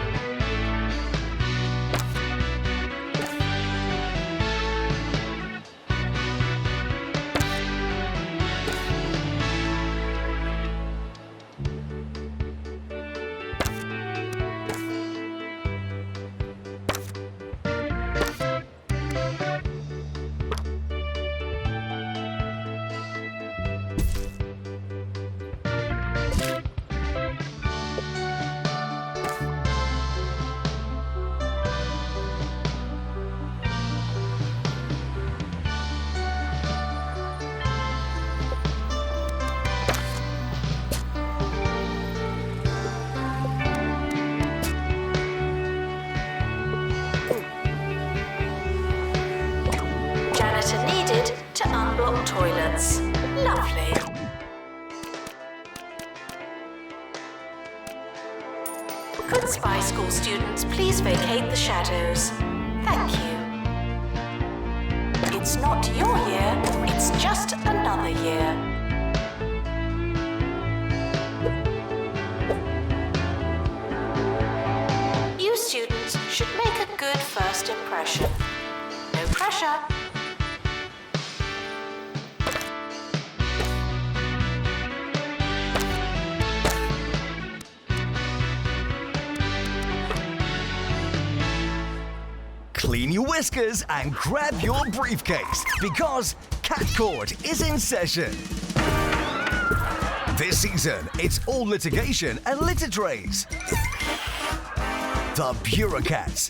S1: To unblock toilets. Lovely. Could Spy School students please vacate the shadows? Thank you. It's not your year, it's just another year. You students should make a good first impression. No pressure.
S4: Clean your whiskers and grab your briefcase, because Cat Court is in session. This season, it's all litigation and litter trays. The Bureaucrats.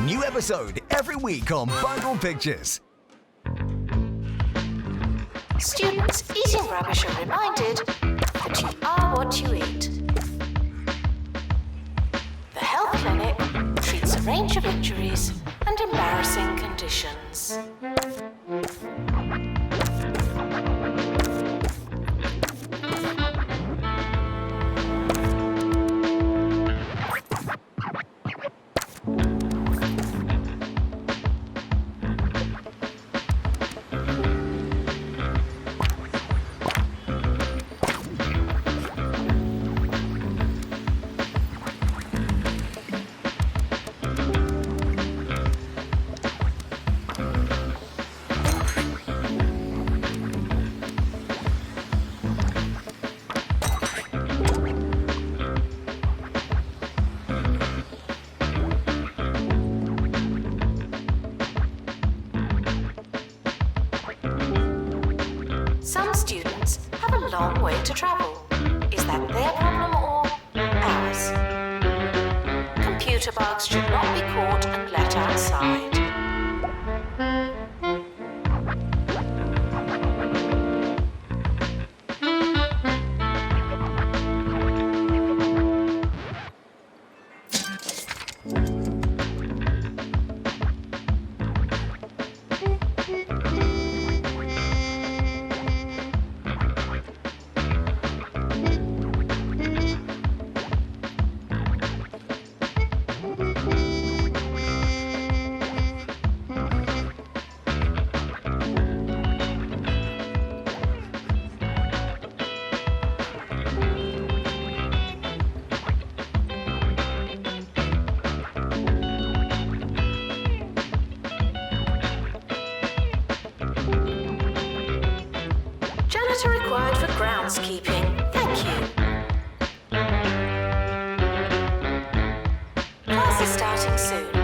S4: New episode every week on Bundle Pictures.
S1: Students eating rubbish are reminded that you are what you eat. The health clinic treats a range of injuries and embarrassing conditions. Some students have a long way to travel. Is that their problem or ours? Computer bugs should not be caught and let outside. groundskeeping. Thank you. Class is starting soon.